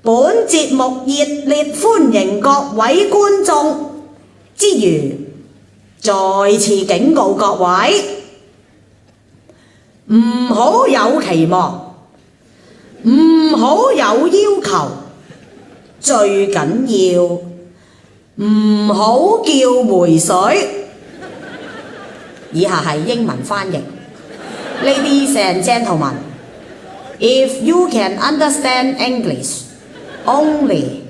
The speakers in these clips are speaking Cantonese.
本節目熱烈歡迎各位觀眾之餘，再次警告各位，唔好有期望，唔好有要求，最緊要唔好叫回水。以下係英文翻譯。Ladies and gentlemen, if you can understand English, only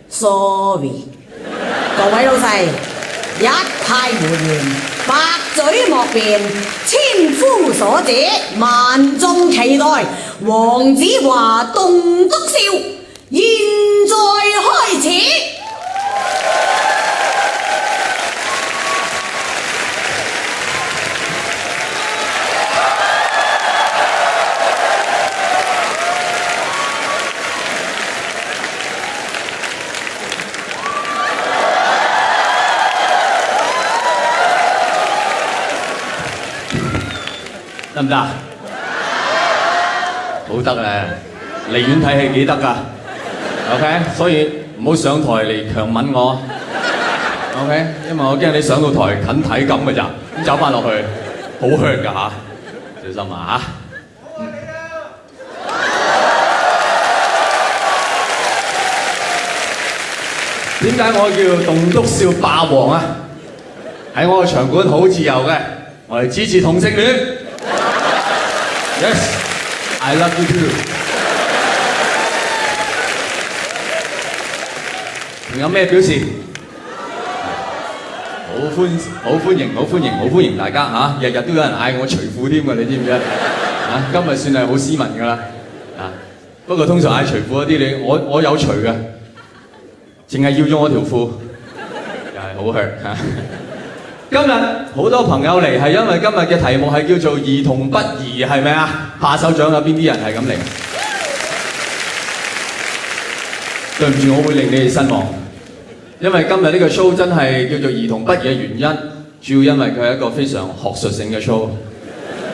sorry。各位老細，一派胡言，百嘴莫辯，千夫所指，萬眾期待。黃子華棟篤笑，現在開始。得唔得？好得咧，離遠睇戲幾得㗎 ，OK？ 所以唔好上台嚟強吻我 ，OK？ 因為我驚你上到台近體感㗎咋，咁走翻落去好 hurt 㗎嚇，小心啊嚇！點解我叫棟篤笑霸王啊？喺我個場館好自由嘅，我哋支持同性戀。Yes, I love you too。仲有咩表示？好歡迎大家嚇！日日都有人嗌我除褲添㗎，你知唔知啊？今日算係好斯文㗎啦。不過通常嗌除褲嗰啲，我有除嘅，淨係要咗我條褲，又係好 hurt 嚇。今日好多朋友嚟係因為今日嘅題目係叫做兒童不宜，係咪啊？下手掌有邊啲人係咁嚟？對唔住，我會令你哋失望，因為今日呢個 show 真係叫做兒童不宜嘅原因，主要因為佢係一個非常學術性嘅 show。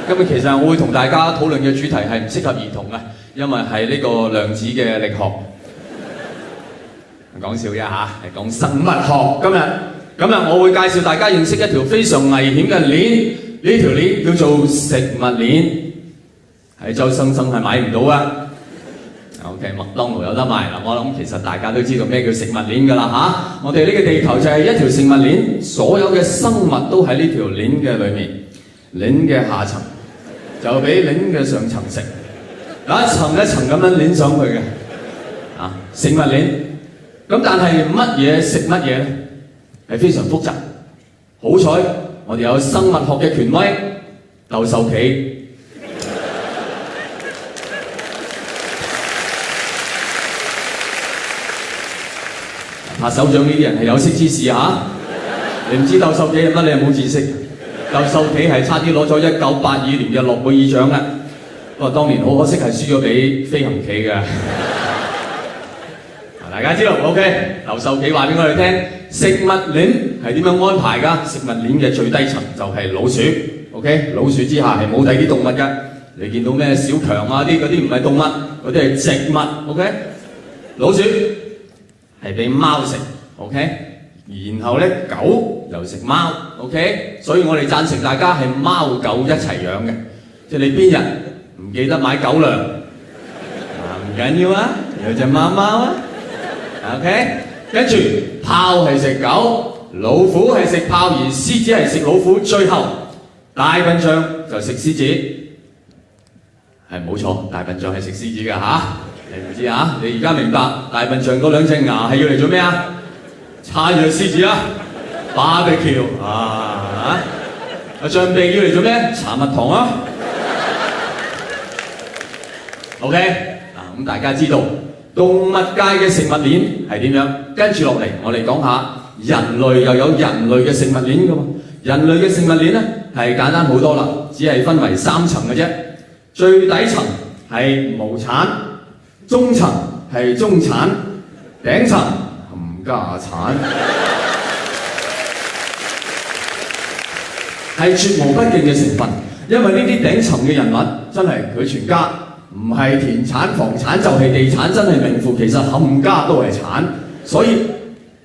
今日其實我會同大家討論嘅主題係唔適合兒童嘅，因為係呢個量子嘅力學。講笑啫嚇，係講生物學。今日我會介紹大家認識一條非常危險嘅鏈，呢條鏈叫做食物鏈，喺周生係買唔到啊。OK， 麥當勞有得賣嗱，我諗其實大家都知道咩叫食物鏈㗎啦嚇。我哋呢個地球就係一條食物鏈，所有嘅生物都喺呢條鏈嘅裏面，鏈嘅下層就俾鏈嘅上層食，一層一層咁樣鏈上去嘅食物鏈。咁但係乜嘢食乜嘢咧？係非常複雜，好彩我哋有生物學嘅權威竇秀琪。拍手掌呢啲人係有識之士嚇，你唔知竇秀琪係乜，你係冇知識。竇秀琪係差啲攞咗1982年嘅諾貝爾獎嘅，不過當年好可惜係輸咗俾飛行棋嘅。大家知道 OK， 竇秀琪話俾我哋聽，食物鏈係點樣安排㗎？食物鏈嘅最低層就係老鼠 ，OK？ 老鼠之下係冇第二啲動物㗎。你見到咩小強啊嗰啲唔係動物，嗰啲係植物 ，OK？ 老鼠係俾貓食 ，OK？ 然後咧狗又食貓 ，OK？ 所以我哋贊成大家係貓狗一齊養嘅，即係你邊日唔記得買狗糧唔緊要啊，有隻貓貓啊。OK， 跟住豹係食狗，老虎係食豹，而獅子係食老虎，最後大笨象就食獅子，係冇錯，大笨象係食獅子㗎嚇，你唔知啊？你而家明白大笨象嗰兩隻牙係要嚟做咩啊？撐住獅子啊，barbecue啊，象鼻要嚟做咩？搽蜜糖啊。OK， 咁大家知道動物界嘅食物鏈係點樣？跟住落嚟，我哋講下人類又有人類嘅食物鏈㗎嘛。人類嘅食物鏈咧係簡單好多啦，只係分為3層嘅啫。最底層係無產，中層係中產，頂層冚家產，係絕無不敬嘅成分。因為呢啲頂層嘅人物真係佢全家唔係田產、房產就係地產，真係名副其實，冚家都係產。所以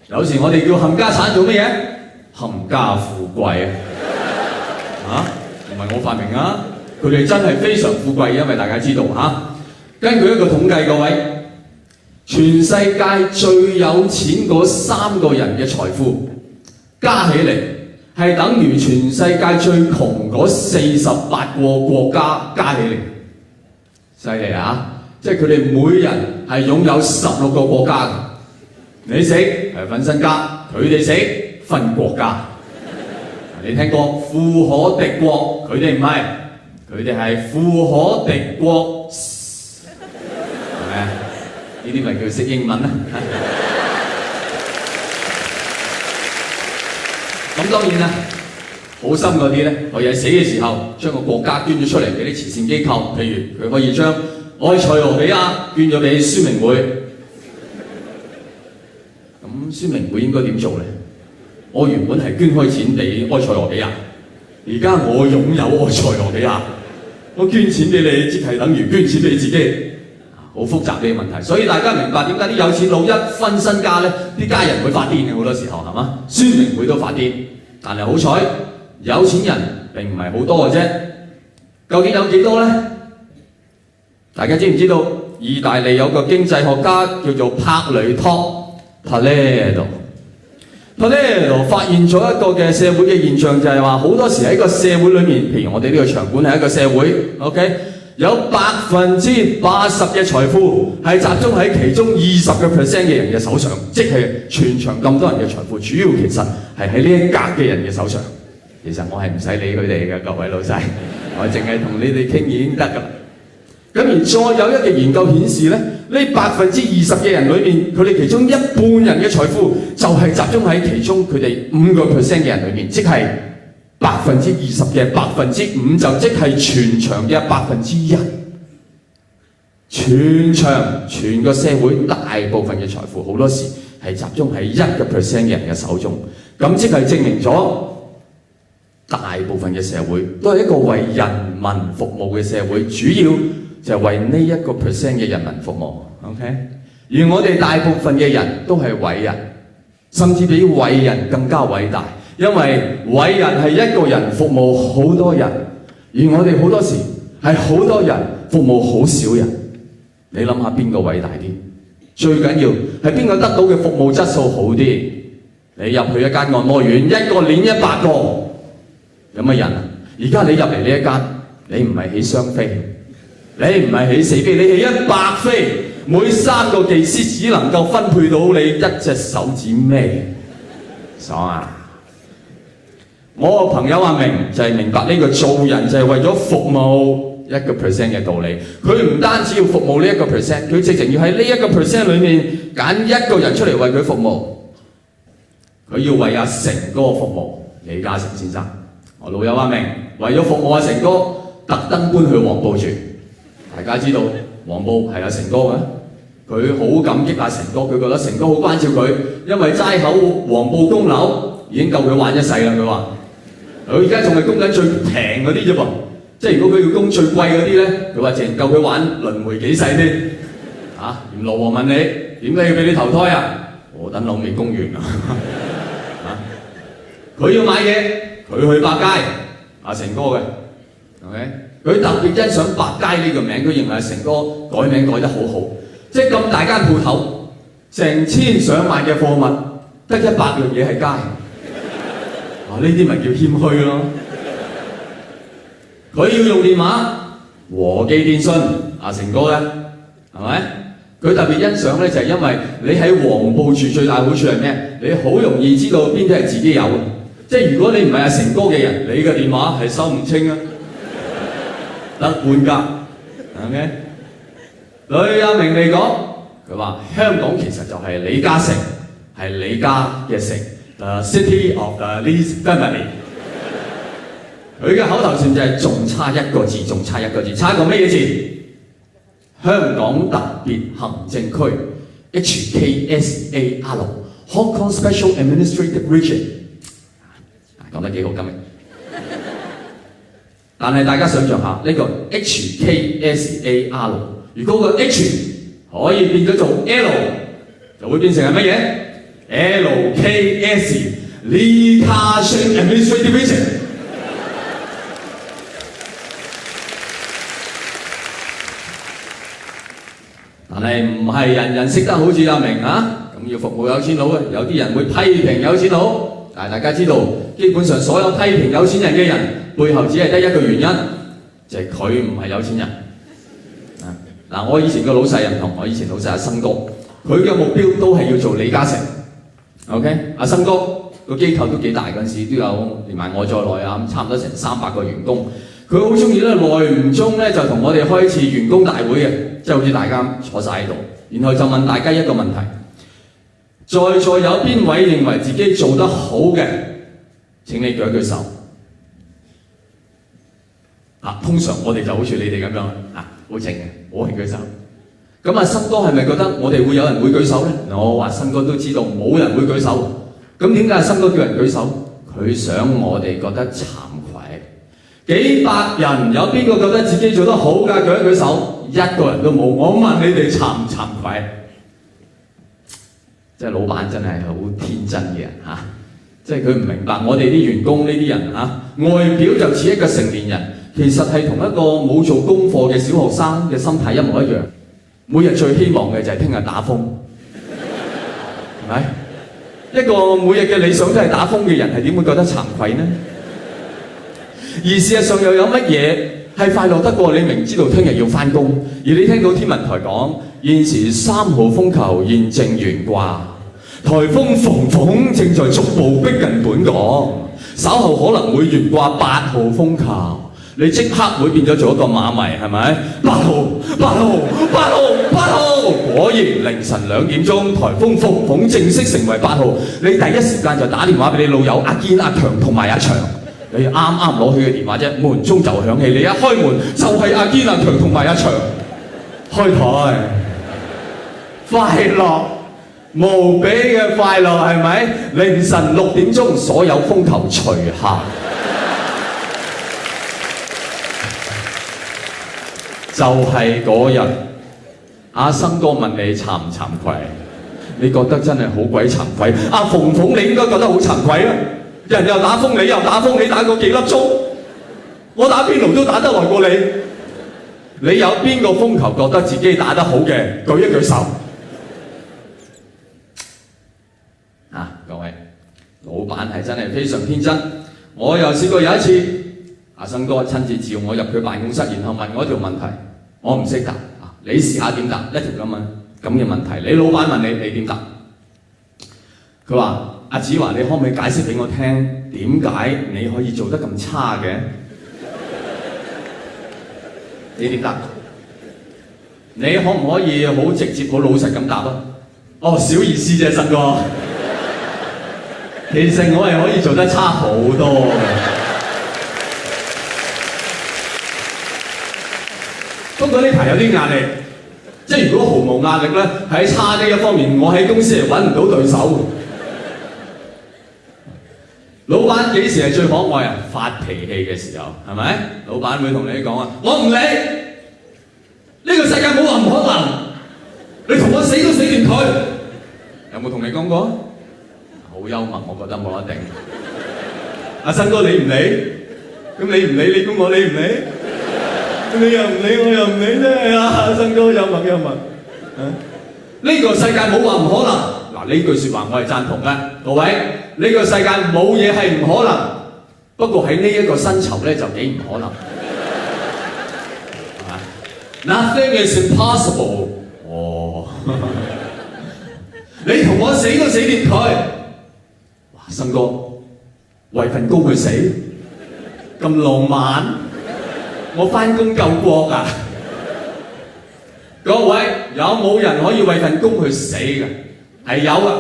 有時我哋叫冚家產做乜嘢？冚家富貴啊！唔係我發明啊，佢哋真係非常富貴，因為大家知道根據一個統計，各位，全世界最有錢嗰3個人嘅財富加起嚟，係等於全世界最窮嗰48個國家加起嚟，犀利啊！即係佢哋每人係擁有16個國家嘅。你死係分身家，佢哋死分國家。你聽過富可敵國？佢哋唔係，佢哋係富可敵國，係咪啊？呢啲咪叫識英文啦。咁當然啦，好心嗰啲咧，可以喺死嘅時候將個國家捐咗出嚟俾啲慈善機構，譬如佢可以將埃塞俄比亞捐咗俾宣明會。咁宣明會應該點做咧？我原本係捐開錢俾埃塞俄比亞，而家我擁有埃塞俄比亞，我捐錢俾你，即係等於捐錢俾自己，好複雜嘅問題。所以大家明白點解啲有錢佬一分身家咧，啲家人會發癲嘅，好多時候係嘛？宣明會都發癲，但係好彩有錢人並唔係好多嘅啫。究竟有幾多咧？大家知唔知道？意大利有個經濟學家叫做帕雷托 Pareto 發現咗一個嘅社會嘅現象，就係話好多時喺個社會裏面，譬如我哋呢個場館係一個社會 ，OK， 有80%嘅財富係集中喺其中20% 嘅人嘅手上，即係全場咁多人嘅財富，主要其實係喺呢一格嘅人嘅手上。其實我係唔使理佢哋嘅，各位老細，我淨係同你哋傾已經得㗎啦。咁而再有一個研究顯示咧，呢20%嘅人裏面，佢哋其中一半人嘅財富就係集中喺其中佢哋5% 嘅人裏面，即係20%嘅5%，就即係全場嘅1%。全個社會大部分嘅財富好多時係集中喺1% 嘅人嘅手中，咁即係證明咗大部分嘅社會都係一個為人民服務嘅社會，主要就係為呢1% 嘅人民服務 ，OK？ 而我哋大部分嘅人都係偉人，甚至比偉人更加偉大，因為偉人係一個人服務好多人，而我哋好多時係好多人服務好少人。你諗下邊個偉大啲？最緊要係邊個得到嘅服務質素好啲？你入去一間按摩院，一個攆100個，有乜人啊？而家你入嚟呢一間，你唔係起雙飛。你唔係起4飛，你起100飛，每3個技師只能夠分配到你1隻手指尾，爽啊！我個朋友阿明就係明白呢個做人就係為咗服務1% 嘅道理。佢唔單止要服務呢1%，佢直情要喺呢1% 裏面揀1個人出嚟為佢服務。佢要為阿成哥服務，李嘉誠先生。我老友阿明為咗服務阿成哥，特登搬去黃埔住。大家知道黃埔係阿成哥嘅，佢好感激阿成哥，佢覺得成哥好關照佢，因為齋口黃埔供樓已經夠佢玩一世啦。佢話：佢而家仲係供緊最平嗰啲啫噃，即係如果佢要供最貴嗰啲咧，佢話淨夠佢玩輪迴幾世添。閻羅王問你點解要俾你投胎啊？我等樓未供完啊！佢要買嘢，佢去百佳，阿成哥嘅 ，OK。佢特別欣賞百佳呢個名，佢認為阿成哥改名改得好好，即係咁大間鋪頭，成千上萬嘅貨物，得100樣嘢係佳，呢啲咪叫謙虛咯。佢要用電話，和記電訊，阿成哥咧，係咪？佢特別欣賞咧，就係因為你喺黃埔住最大好處係咩？你好容易知道邊啲係自己有嘅，即係如果你唔係阿成哥嘅人，你嘅電話係收唔清啊。得半格 ，OK。對阿明嚟講，佢話香港其實就係李嘉誠，係李家嘅城 ，The City of the Lee Family。佢嘅口頭禪就係仲差一個字，仲差一個字，差一個咩嘢字？香港特別行政區 HKSAR Hong Kong Special Administrative Region。講得幾好今日。但係大家想象下呢個 HKSAR， 如果個 H 可以變咗做 L， 就會變成係乜嘢 ？LKS Liaison Administrative Division。但係唔係人人識得好似阿明啊，咁要服務有錢佬嘅，有啲人會批評有錢佬。但係大家知道，基本上所有批評有錢人嘅人，背後只係得一個原因，就係佢唔係有錢人。嗱，我以前個老細唔同，我以前老細阿生哥，佢嘅目標都係要做李嘉誠。OK， 阿生哥個機構都幾大嗰陣時，都有連埋我在內啊，差唔多成300個員工。佢好中意咧，耐唔中咧就同我哋開次員工大會嘅，即係好似大家坐晒喺度，然後就問大家一個問題：在座有邊位認為自己做得好嘅？請你舉一舉手。通常我哋就好似你哋咁樣好靜嘅，冇人舉手。咁阿生哥係咪覺得我哋會有人會舉手咧？我話生哥都知道冇人會舉手。咁點解阿生哥叫人舉手？佢想我哋覺得慚愧。幾百人有邊個覺得自己做得好㗎？舉一舉手，一個人都冇。我問你哋慚唔慚愧？即係老闆真係好天真嘅人嚇，即係佢唔明白我哋啲員工呢啲人外表就似一個成年人，其實係同一個冇做功課嘅小學生嘅心態一模一樣。每日最希望嘅就係聽日打風，係咪？一個每日嘅理想都係打風嘅人，係點會覺得慚愧呢？而事實上又有乜嘢係快樂得過你明知道聽日要返工，而你聽到天文台講現時3號風球現正懸掛，颱風馮馮正在逐步逼近本港，稍後可能會懸掛8號風球，你即刻會變咗做一個馬迷，係咪？8號，果然凌晨2點鐘，颱風馮馮正式成為8號，你第一時間就打電話俾你老友阿堅、阿強同埋阿祥。你啱啱攞起個電話啫，門鐘就響起，你一開門就係阿堅、阿強同埋阿祥。開台，快樂無比嘅快樂係咪？凌晨6點鐘，所有風球除下，就係嗰日。阿生哥問你慚唔慚愧？你覺得真係好鬼慚愧。阿馮馮你應該覺得好慚愧啊！人又打風，你又打風，你打過幾粒鐘？我打邊爐都打得耐過你。你有邊個風球覺得自己打得好嘅？舉一舉手。各位，老闆係真係非常天真。我又試過有一次，阿生哥親自召我入佢辦公室，然後問我一條問題，我唔識答。你試下點答一條咁嘅問題？你老闆問你，你點答？佢話：阿子華，你可唔可以解釋俾我聽，點解你可以做得咁差嘅？你點答？你可唔可以好直接、好老實咁答啊？哦，小意思啫，生哥。其實我係可以做得差好多嘅。不過呢排有啲壓力，即係如果毫無壓力咧，喺差呢一方面，我喺公司係揾唔到對手。老闆幾時係最可愛啊？發脾氣嘅時候，係咪？老闆會同你講啊，我唔理，呢個世界冇話唔可能，你同我死都死斷佢。有冇同你講過？好幽默，我覺得冇得頂。阿生哥你唔理，咁你唔理，你估我理唔理？你又唔理，我又唔理啫。阿生哥幽默。呢個世界冇話唔可能。嗱，呢句説話我係贊同嘅，各位。呢個世界冇嘢係唔可能，不過喺呢一個薪酬咧就幾唔可能。Nothing is impossible。你同我死都死掂佢。哇，生哥，為份工去死，咁浪漫。我返工救國啊！各位，有冇人可以為份工去死嘅？係有啊！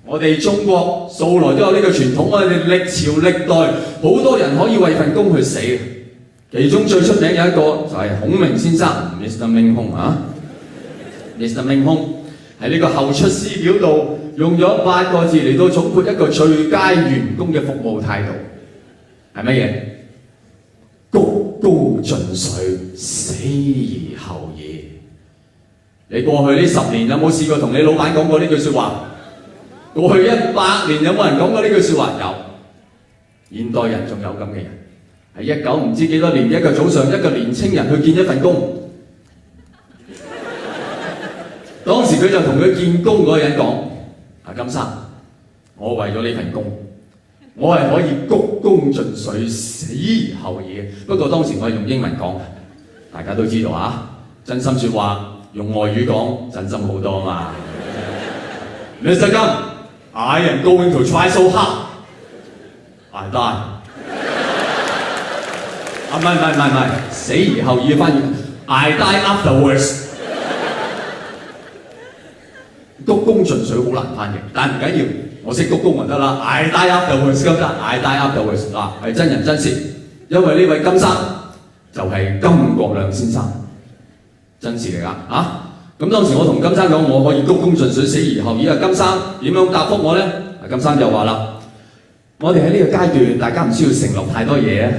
我哋中國素來都有呢個傳統，我哋歷朝歷代好多人可以為份工去死嘅。其中最出名有一個就係孔明先生 ，Mr. 明空啊 ，Mr. 明空喺呢個候出師表度用咗8個字嚟到總括一個最佳員工嘅服務態度，係乜嘢？谷盡水，死而後已。你過去呢10年有冇試過同你老闆講過呢句説話？過去100年有冇人講過呢句説話？有。現代人仲有咁嘅人。係19唔知幾多年一個早上，一個年青人去見一份工。當時佢就同佢見工嗰個人講：阿金生，我為咗呢份工，我係可以鞠躬盡瘁，死而後已嘅。不過當時我係用英文講，大家都知道啊，真心説話用外語講真心好多嘛。Mr. Kim, I am going to try so hard, I die。唔係，死而後已嘅翻譯 ，I die afterwards。鞠躬盡瘁好難翻譯，但唔緊要，我識鞠躬就得啦。I die afterwards 咁得 ，I die afterwards 嗱係真人真事，因為呢位金生就係金國亮先生，真事嚟㗎嚇。咁當時我同金生講，我可以鞠躬盡瘁，死而後已啊。金生點樣答覆我咧？金生就話啦：我哋喺呢個階段，大家唔需要承諾太多嘢啊。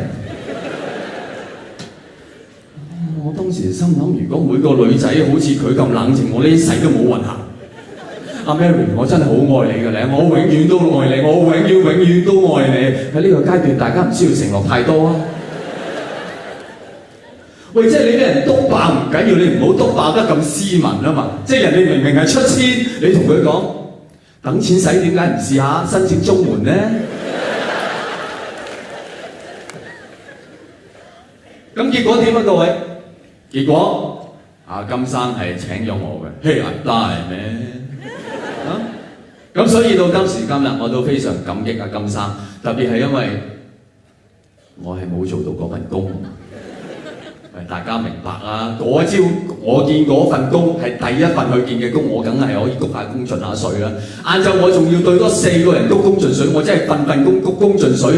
我當時心諗，如果每個女仔好似佢咁冷靜，我呢世都冇運行。阿 Mary， 我真係好愛你嘅咧，我永遠都愛你，我永遠都愛你。喺呢個階段，大家唔需要承諾太多啊。喂，即係你俾人督爆唔緊要，你唔好督爆得咁斯文啊嘛。即係人哋明明係出千，你同佢講等錢使，點解唔試下申請綜援呢？咁結果點啊，各位？結果阿金生係請咗我嘅，Hey I die man。咁所以到今時今日，我都非常感激阿金生，特別係因為我係冇做到嗰份工。大家明白啊！嗰朝我見嗰份工係第一份去見嘅工，我梗係可以鞠下躬盡下瘁啦。晏晝我仲要對多4個人鞠躬盡瘁，我真係份工鞠躬盡瘁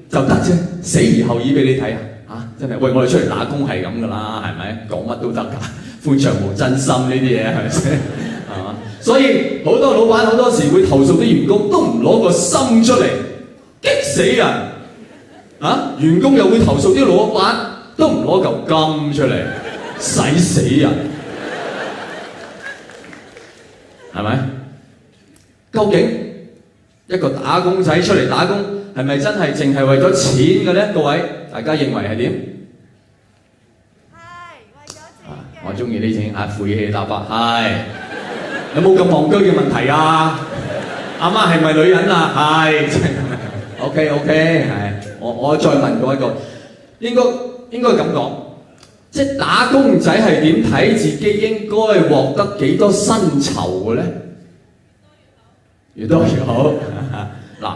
就得啫，死而後已俾你睇啊！真係，喂，我哋出嚟打工係咁噶啦，係咪？講乜都得㗎，歡場無真心呢啲嘢係咪先？係嘛？所以好多老闆好多時會投訴啲員工都唔攞個心出嚟，激死人啊！員工又會投訴啲老闆都唔攞嚿金出嚟，使死人，係咪？究竟一個打工仔出嚟打工係咪真係淨係為咗錢嘅咧？各位，大家認為係點？係為咗錢嘅。我中意呢種晦氣答法，係。有冇咁戇居嘅問題啊？阿媽係咪女人啊？係。OK， 係。我再問過一個，應該咁講，即係打工仔係點睇自己應該獲得幾多薪酬嘅咧？越多越好。嗱，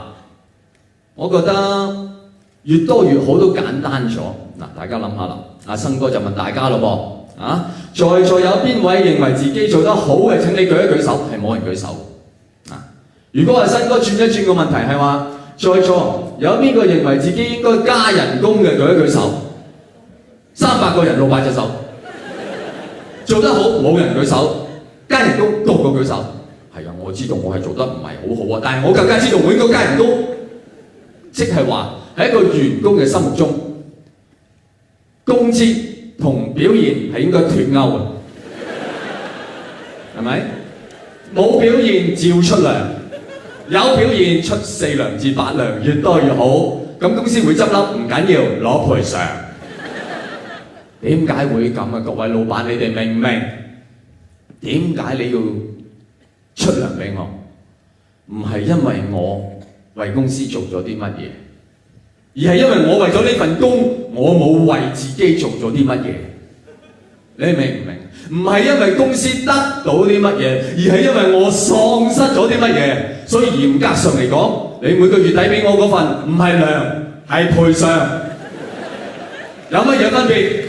我覺得越多越好都簡單咗。嗱，大家諗下啦。阿生哥就問大家咯噃，在座有邊位認為自己做得好嘅？請你舉一舉手。係冇人舉手。如果阿生哥轉一轉個問題係話，在座有邊個認為自己應該加人工嘅？舉一舉手。300個人600隻手。做得好冇人舉手，加人工個個舉手。係啊，我知道我係做得唔係好好啊，但係我更加知道我應該加人工。即係話喺一個員工嘅心目中，工資同表現係應該脫鈎嘅，係咪？冇表現照出糧，有表現出4糧至8糧，越多越好。咁公司會執笠唔緊要，攞賠償。點解會咁啊？各位老闆，你哋明唔明？點解你要出糧俾我？唔係因為我為公司做咗啲乜嘢，而係因為我為咗呢份工，我冇為自己做咗啲乜嘢。你明唔明？唔係因為公司得到啲乜嘢，而係因為我喪失咗啲乜嘢。所以嚴格上嚟講，你每個月底俾我嗰份唔係糧，係賠償。有乜嘢分別？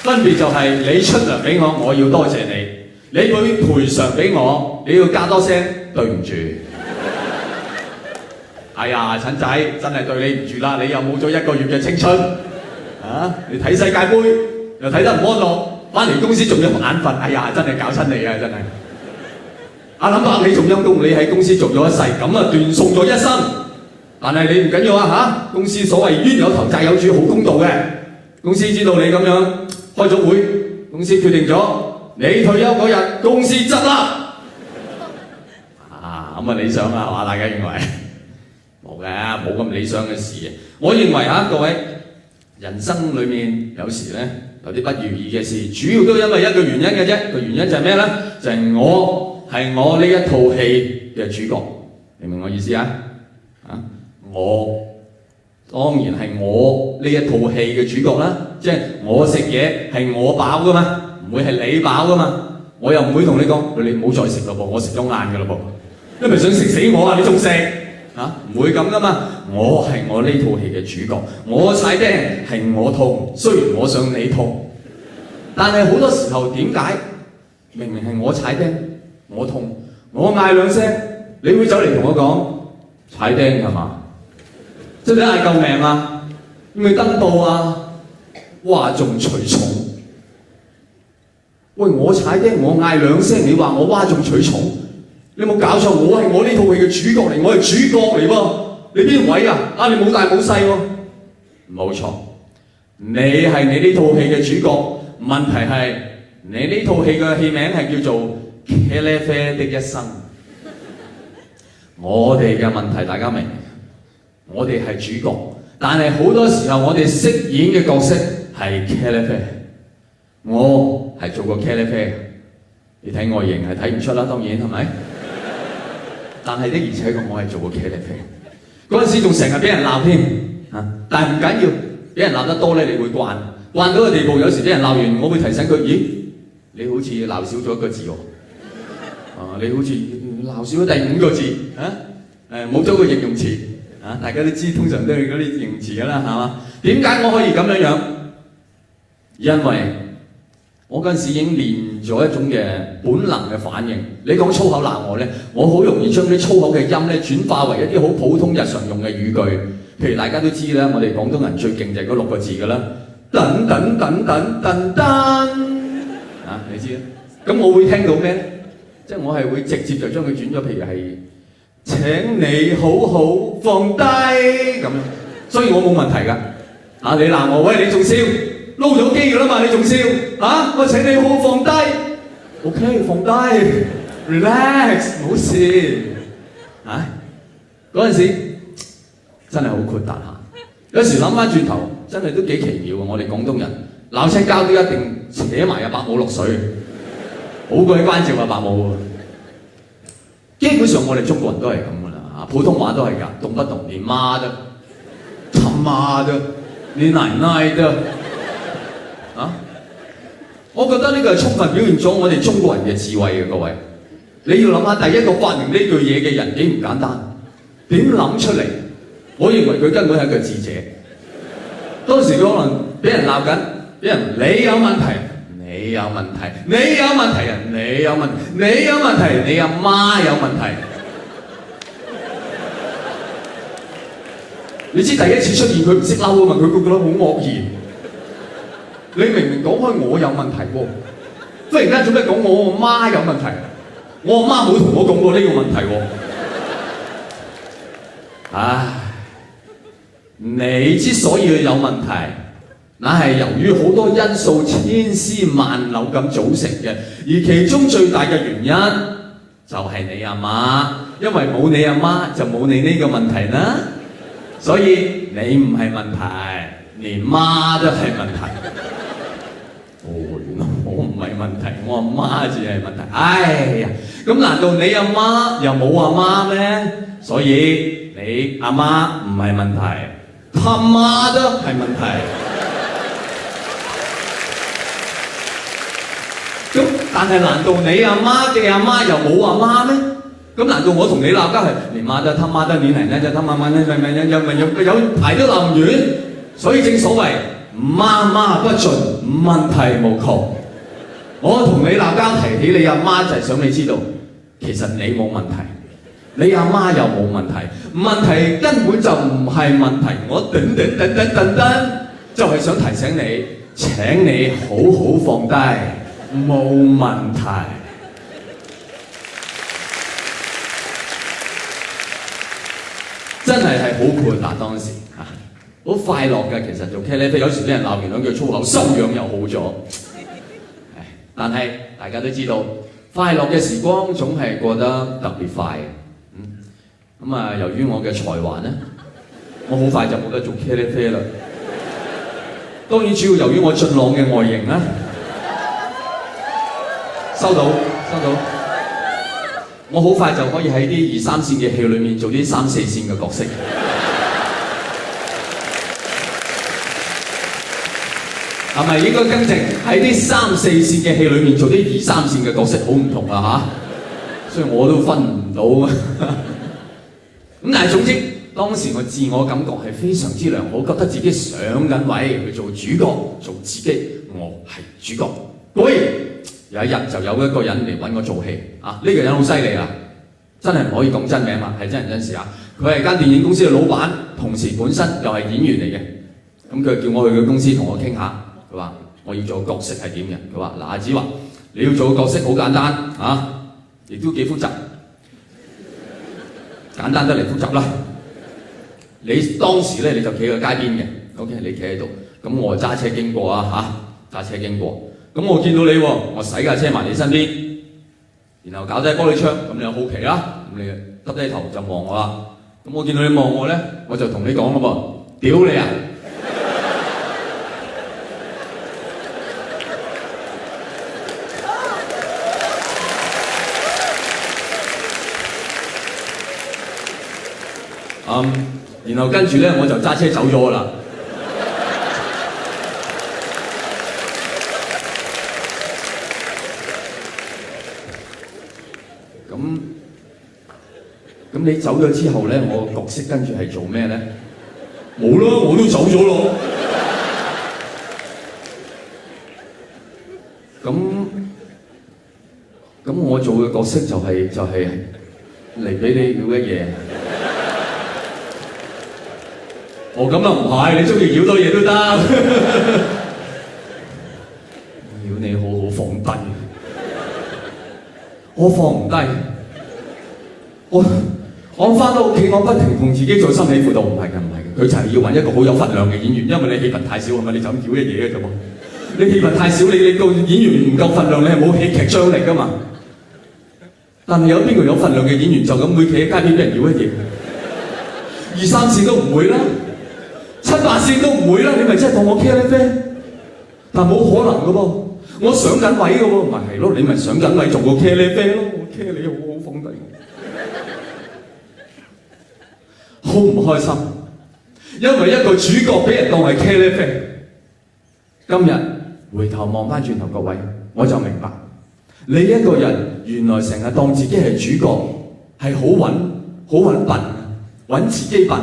分別就係你出糧俾我，我要多謝你；你會賠償俾我，你要加多聲對唔住。哎呀，陳仔真係對你唔住啦！你又冇咗1個月嘅青春啊！你睇世界盃又睇得唔安樂，翻嚟公司仲要眼瞓。哎呀，真係搞親你啊！真係。阿林伯，你仲陰功，你喺公司做咗一世，咁啊斷送咗一生。但係你唔緊要啊嚇，公司所謂冤有頭債有主，好公道嘅。公司知道你咁樣開咗會，公司決定咗你退休嗰日，公司執笠。咁啊理想啦，係嘛？大家認為冇嘅，冇咁理想嘅事嘅。我認為各位人生裡面有時咧有啲不如意嘅事，主要都因為一個原因嘅啫。個原因就係咩咧？就係我係我呢一套戲嘅主角，明唔明我意思啊？我當然係我呢一套戲嘅主角啦，即係我食嘢係我飽噶嘛，唔會係你飽噶嘛。我又唔會同你講，你唔好再食咯噃，我食咗晏噶咯噃。你咪想食死我啊！你仲食唔會咁噶嘛？我係我呢套戲嘅主角，我踩釘係我痛，雖然我想你痛，但係好多時候點解明明係我踩釘我痛，我嗌兩聲，你會走嚟同我講踩釘係嘛？即係你嗌救命啊？要唔要登報啊？嘩眾取寵。喂，我踩釘我嗌兩聲，你話我嘩眾取寵？你冇搞錯，我係我呢套戲嘅主角嚟，我係主角嚟喎。你邊位啊？你冇大冇細喎。冇錯，你係你呢套戲嘅主角。問題係你呢套戲嘅戲名係叫做《茄喱啡的一生》。我哋嘅問題大家明，我哋係主角，但係好多時候我哋飾演嘅角色係茄喱啡。我係做過茄喱啡，你睇外形係睇唔出啦，當然係咪？但係的而且確我係做過茄喱啡，嗰陣時仲成日俾人鬧添但係唔緊要，俾人鬧得多咧，你會慣到個地步，有時俾人鬧完，我會提醒佢：咦，你好似鬧少咗一個字喎，你好似鬧少咗第5個字冇咗個形容詞大家都知，通常都係嗰啲形容詞㗎啦，係嘛？點解我可以咁樣樣？因為我嗰陣時已經練咗一種嘅本能嘅反應。你講粗口鬧我咧，我好容易將啲粗口嘅音咧轉化為一啲好普通日常用嘅語句。譬如大家都知啦，我哋廣東人最勁就係嗰6個字㗎啦，等等等等等等你知啦。咁我會聽到咩咧？即係我係會直接就將佢轉咗，譬如係請你好好放低咁樣，所以我冇問題㗎。你鬧我，喂，你仲笑？撈咗機㗎啦嘛，你仲笑我請你好好放低 ，OK 放低 ，relax 冇事嗰陣時真係好豁達下。有時諗翻轉頭，真係都幾奇妙啊！我哋廣東人鬧親交都一定扯埋伯母落水，好鬼關照伯母喎。基本上我哋中國人都係咁㗎啦，普通話都係㗎，動不動連媽都，他媽的，你奶奶的。我覺得呢個係充分表現咗我哋中國人嘅智慧嘅，各位。你要諗下，第一個發明呢句嘢嘅人幾唔簡單，點諗出嚟？我認為佢根本係一個智者。當時佢可能俾人鬧緊，俾人你有問題，你有問題，你有問題啊，你有問題，你有問題，你阿媽有問題。你知第一次出現佢唔識嬲啊嘛，佢覺得好愕然。你明明講開我有問題喎，忽然間做咩講我媽有問題？我阿媽冇同我講過呢個問題喎。唉，你之所以有問題，那係由於好多因素千絲萬縷咁組成嘅，而其中最大嘅原因就係你阿媽，因為冇你阿媽就冇你呢個問題啦。所以你唔係問題，連媽都係問題。原來我唔係問題，我阿媽至係問題。哎呀，咁難道你阿媽又冇阿媽咩？所以你阿媽唔係問題，他媽都係問題。咁但係難道你阿媽嘅阿媽又冇阿媽咩？咁難道我同你鬧交係你媽得他媽得你奶奶就他媽媽咧，有排都鬧唔完。所以正所謂媽媽不盡，問題無窮。我同你鬧交提起你阿媽，就係想你知道，其實你冇問題，你阿媽又冇問題，問題根本就唔係問題。我等，就係想提醒你，請你好好放低，冇問題。真真係好豁達當時嚇，好快樂嘅。其實做茄喱啡有時俾人鬧完兩句粗口，修養又好咗。但係大家都知道，快樂嘅時光總係過得特別快嘅。咁啊，由於我嘅才華咧，我好快就冇得做茄喱啡啦。當然主要由於我俊朗嘅外形啦。收到。我好快就可以喺啲2、3線嘅戲裏面做啲3、4線嘅角色。係咪應該更正？喺啲3、4線嘅戲裏面做啲2、3線嘅角色好唔同啦嚇，所以我都分唔到。咁但係總之，當時我自我感覺係非常之良好，覺得自己上緊位去做主角，做自己，我係主角。果然有一日就有一個人嚟揾我做戲啊！呢個人好犀利啦，真係唔可以講真名嘛，係真人真事啊！佢係間電影公司嘅老闆，同時本身又係演員嚟嘅。咁佢叫我去佢公司同我傾下。佢話：我要做個角色係點嘅？佢話：嗱，阿子華，你要做個角色好簡單啊，亦都幾複雜，簡單得嚟複雜啦。你當時咧你就企喺街邊嘅 ，OK， 你企喺度，咁我揸車經過啊嚇，揸車經過，咁我見到你喎，我駛架車埋你身邊，然後搞低玻璃窗，咁你又好奇啦，咁你耷低頭就望我啦。咁我見到你望我咧，我就同你講咯噃，屌你啊！然後跟住咧我就揸車走咗啦。咁你走咗之後咧，我角色跟住係做咩咧？冇咯，我都走咗咯。咁我做嘅角色就係嚟俾你要嘅嘢。哦，咁又唔係，你中意繞多嘢都得。要你好好放低，我放唔低。我翻到屋企，我不停同自己做心理輔導，唔係嘅，佢就係要揾一個好有份量嘅演員，因為你戲份太少，係咪？你就咁繞一嘢嘅啫喎。你戲份太少，你個演員唔夠份量，你係冇戲劇張力㗎嘛。但係有邊個有份量嘅演員就咁會企喺街邊俾人繞一嘢？2、3線都唔會啦。7、8線都唔會啦，你咪真係當我茄喱啡？但冇可能嘅噃，我上緊位嘅喎，咪係咯，你咪上緊位做個茄喱啡咯，我茄你好好放低我，好唔開心，因為一個主角俾人當係茄喱啡。今日回頭望翻轉頭，各位我就明白，你一個人原來成日當自己係主角，係好揾笨，揾自己笨。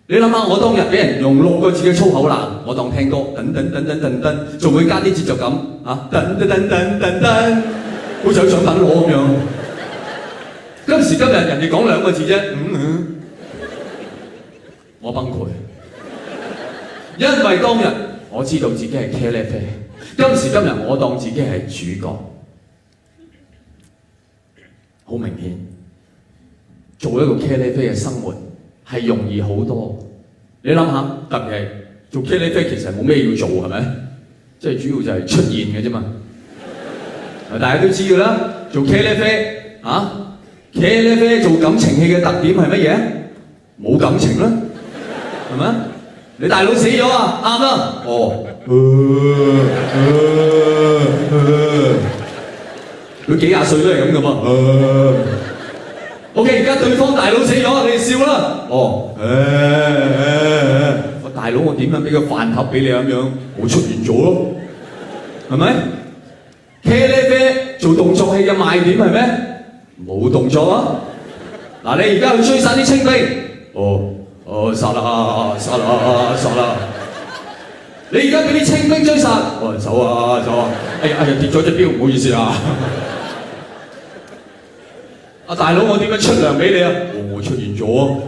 你諗下，我當日俾人用6個字嘅粗口鬧，我當聽歌，噔，仲會加啲節奏感啊，噔，好似有獎品攞咁樣。今時今日人哋講2個字啫，我崩潰，因為當日我知道自己係茄喱啡，今時今日我當自己係主角，好明顯，做一個茄喱啡嘅生活係容易好多，你諗下，特別係做茄喱啡其實冇咩要做，係咪？即係主要就係出現嘅啫嘛。大家都知㗎啦，做茄喱啡啊，茄喱啡做感情戲嘅特點係乜嘢？冇感情啦，係咪？你大佬死咗啊，啱啦。哦，佢幾廿歲都係咁㗎嘛。OK， 而家對方大佬死咗，你笑啦。哦，我大佬我點樣俾個飯盒俾你咁樣？我出現咗咯，係咪？茄喱啡做動作戲嘅賣點係咩？冇動作啊！嗱，你而家去追殺啲清兵，殺啦！你而家俾啲清兵追殺，走啊！哎呀，跌咗隻錶，唔好意思啊！大佬，我點樣出糧俾你啊？我出現咗，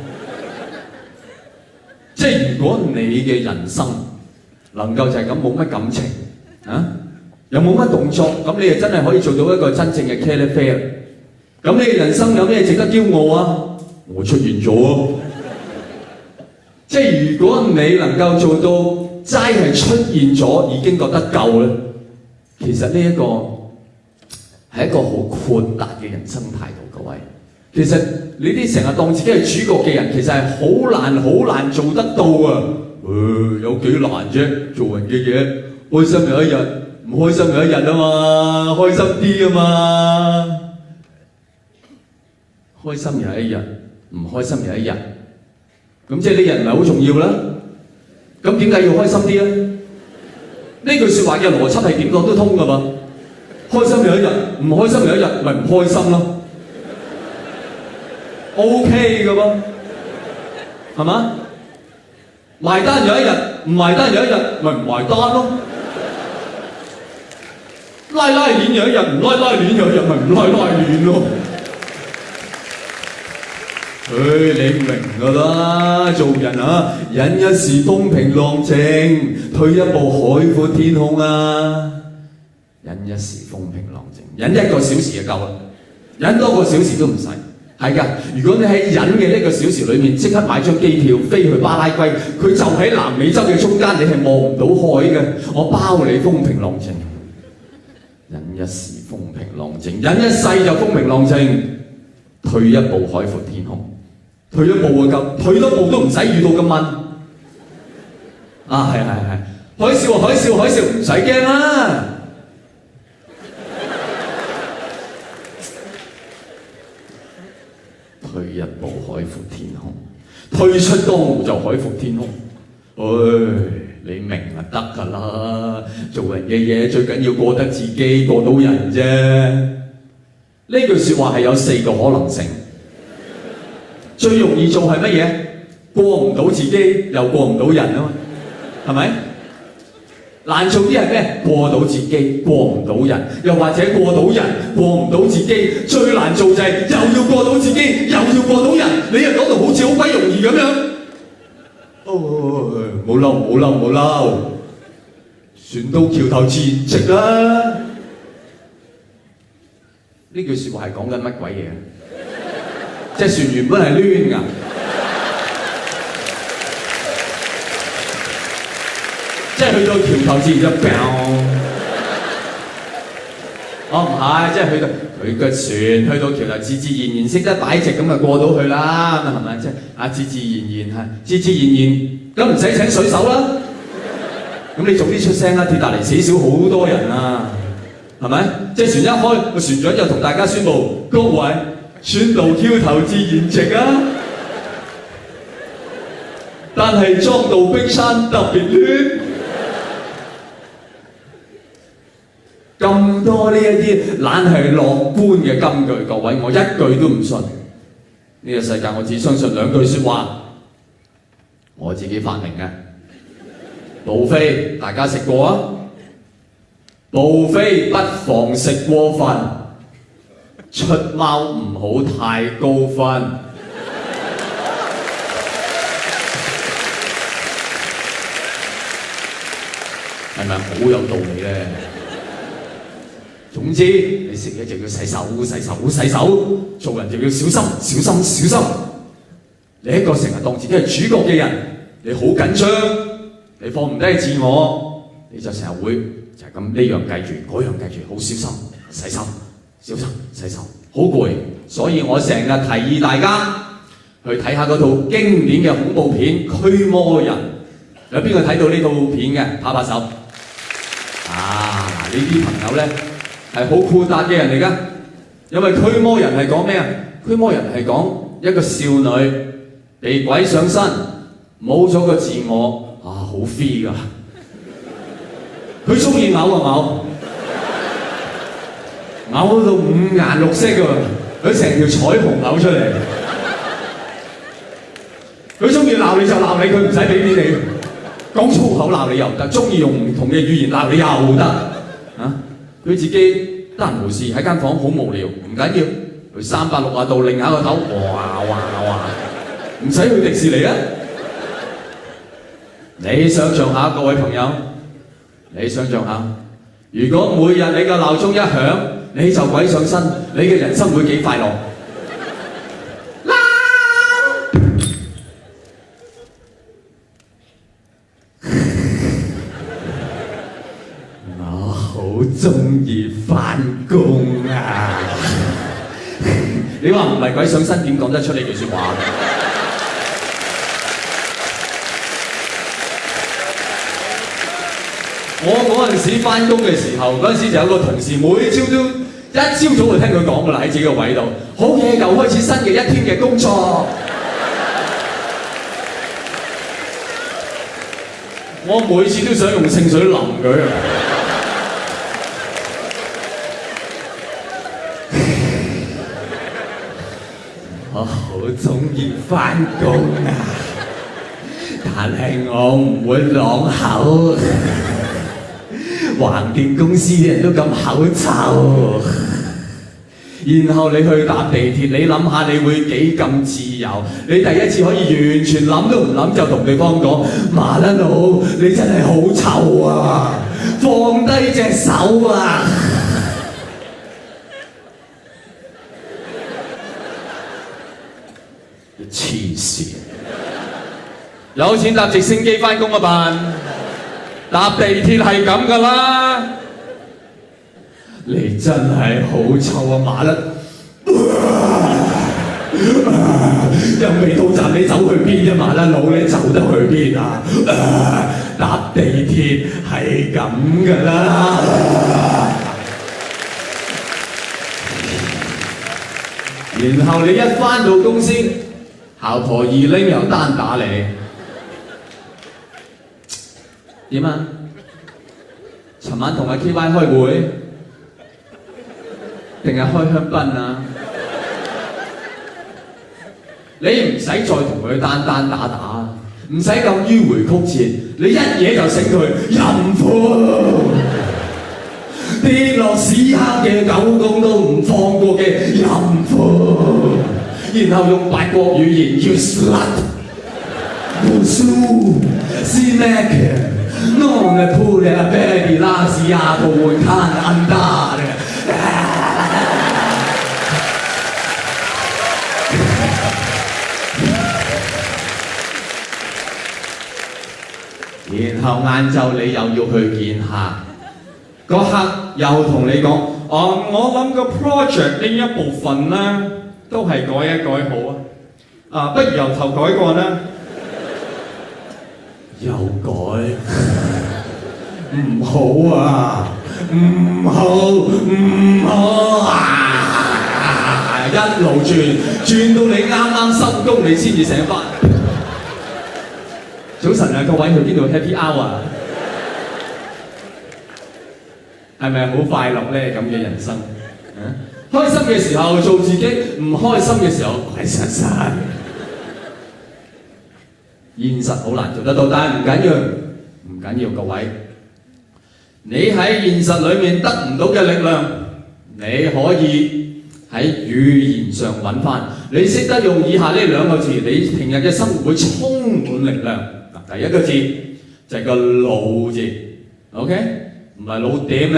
即係如果你嘅人生能夠就係咁冇乜感情啊，又冇乜動作，咁你就真係可以做到一個真正嘅茄喱啡。咁你嘅人生有咩值得驕傲啊？我出現咗，即係如果你能夠做到齋係出現咗已經覺得夠咧，其實呢一個係一個好豁達嘅人生態度，各位。其實你啲成日當自己係主角嘅人，其實係好難做得到啊！有幾難啫？做人嘅嘢，開心有一日，唔開心有一日啊嘛，開心啲啊嘛。開心有一日，唔開心有一日，咁即係呢日唔係好重要啦。咁點解要開心啲咧？呢句説話嘅邏輯係點講都通噶嘛。開心有一日，唔開心有一日，咪唔開心咯。OK 噶噃，係嘛？埋單有一日，唔埋單有一日，咪唔埋單咯。拉鏈有一日，唔拉鏈有一日，咪唔拉鏈咯。你明㗎啦，做人啊，忍一時風平浪靜，退一步海闊天空啊。忍一時風平浪靜，忍1個小時就夠啦，忍多個小時都唔使。係㗎，如果你喺忍嘅呢個小時裏面，即刻買張機票飛去巴拉圭，佢就喺南美洲嘅中間，你係望唔到海嘅。我包你風平浪靜，忍一時風平浪靜，忍一世就風平浪靜，退一步海闊天空。退一步就夠，退多步都唔使遇到咁問。係，海嘯唔使驚啦。退一步海闊天空，退出江湖就海闊天空。你明就得㗎啦。做人嘅嘢最緊要過得自己，過到人啫。呢句説話係有4個可能性。最容易做係乜嘢？過唔到自己，又過唔到人啊嘛，係咪？難做啲係咩？過到自己，過唔到人，又或者過到人，過唔到自己。最難做就係又要過到自己，又要過到人。你又講到好似好鬼容易咁樣。冇嬲，船到橋頭自然直啦。呢句説話係講緊乜鬼嘢？隻船原本係攣㗎，即係去到橋頭自然就飆。唔係，即係去到佢個船去到橋頭，自然識得擺直咁就過到去啦，係咪？即係自然，咁唔使請水手啦。咁你早啲出聲啦，鐵達尼死少好多人啊，係咪？即係船一開，個船長就同大家宣佈：各位，船到橋頭自然直啊！但係撞到冰山特別攣。咁多呢一啲懶係樂觀嘅金句，各位我一句都唔信。呢個世界我只相信2句説話，我自己發明嘅。buffet大家食過啊？buffet不妨食過分，出貓唔好太高分。係咪好有道理咧？總之，你食嘢就要洗手，做人就要小心。你一個成日當自己係主角嘅人，你好緊張，你放唔低自我，你就成日會就係咁呢樣記住，嗰樣記住，好小心洗手，好攰。所以我成日提議大家去睇下嗰套經典嘅恐怖片《驅魔人》。有邊個睇到呢套片嘅？拍手。呢啲朋友咧係好豁達嘅人嚟㗎，因為驅魔人係講咩啊？驅魔人係講一個少女被鬼上身，冇咗個自我，好 free 㗎。佢中意咬就咬，咬到5顏6色㗎，佢成條彩虹扭出嚟。佢中意鬧你就鬧你，佢唔使俾面你。講粗口鬧你又得，中意用唔同嘅語言鬧你又得。佢自己得閒無事喺間房好無聊，唔緊要，佢360度擰下個頭，哇，唔使去迪士尼啊！你想象下，各位朋友，你想象下，如果每日你嘅鬧鐘一響，你就鬼上身，你嘅人生會幾快樂？中意返工啊！你話唔係鬼上身點講得出呢句説話？我嗰陣時返工嘅時候，嗰陣時就有個同事每朝都一朝早就聽佢講㗎啦，喺自己個位度，好嘢，又開始新嘅一天嘅工作。我每次都想用聖水淋佢。我好中意返工啊，但係我唔會朗口。橫掂公司啲人都咁口臭，然後你去搭地鐵，你諗下你會幾咁自由？你第一次可以完全諗都唔諗就同對方講：麻甩佬，你真係好臭啊！放低隻手啊！黐線！有錢搭直升機返工啊辦！搭地鐵係咁噶啦，你真係好臭啊麻甩！又未到站，你走去邊啫麻甩佬？你走得去邊啊？搭地鐵係咁噶啦。然後你一返到公司，姣婆二拎又單打你。點啊？尋晚同阿 KY 開會，定係開香檳啊？你唔使再同佢單單打打，唔使咁迂迴曲折，你一嘢就醒佢淫婦，跌落屎坑嘅狗公都唔放過嘅淫婦，然後用八國語言叫 slut， 無數 snack。Non pure vedi l'asiato vulcano andare。然後晏晝你又要去見客，個客又同你講：我諗個 project 呢一部分咧，都係改一改好啊！不如由頭改過啦。又改，唔好啊！唔好啊！一路轉到你啱啱收工，你先至醒返。早晨啊，各位去邊度 Happy Hour？ 係咪好快樂咧？咁嘅人生，開心嘅時候做自己，唔開心嘅時候鬼神神。現實好難做得到，但係唔緊要，各位，你喺現實裏面得唔到嘅力量，你可以喺語言上揾翻。你識得用以下呢兩個字，你平日嘅生活會充滿力量。第一個字就係個老字 ，OK？ 唔係老點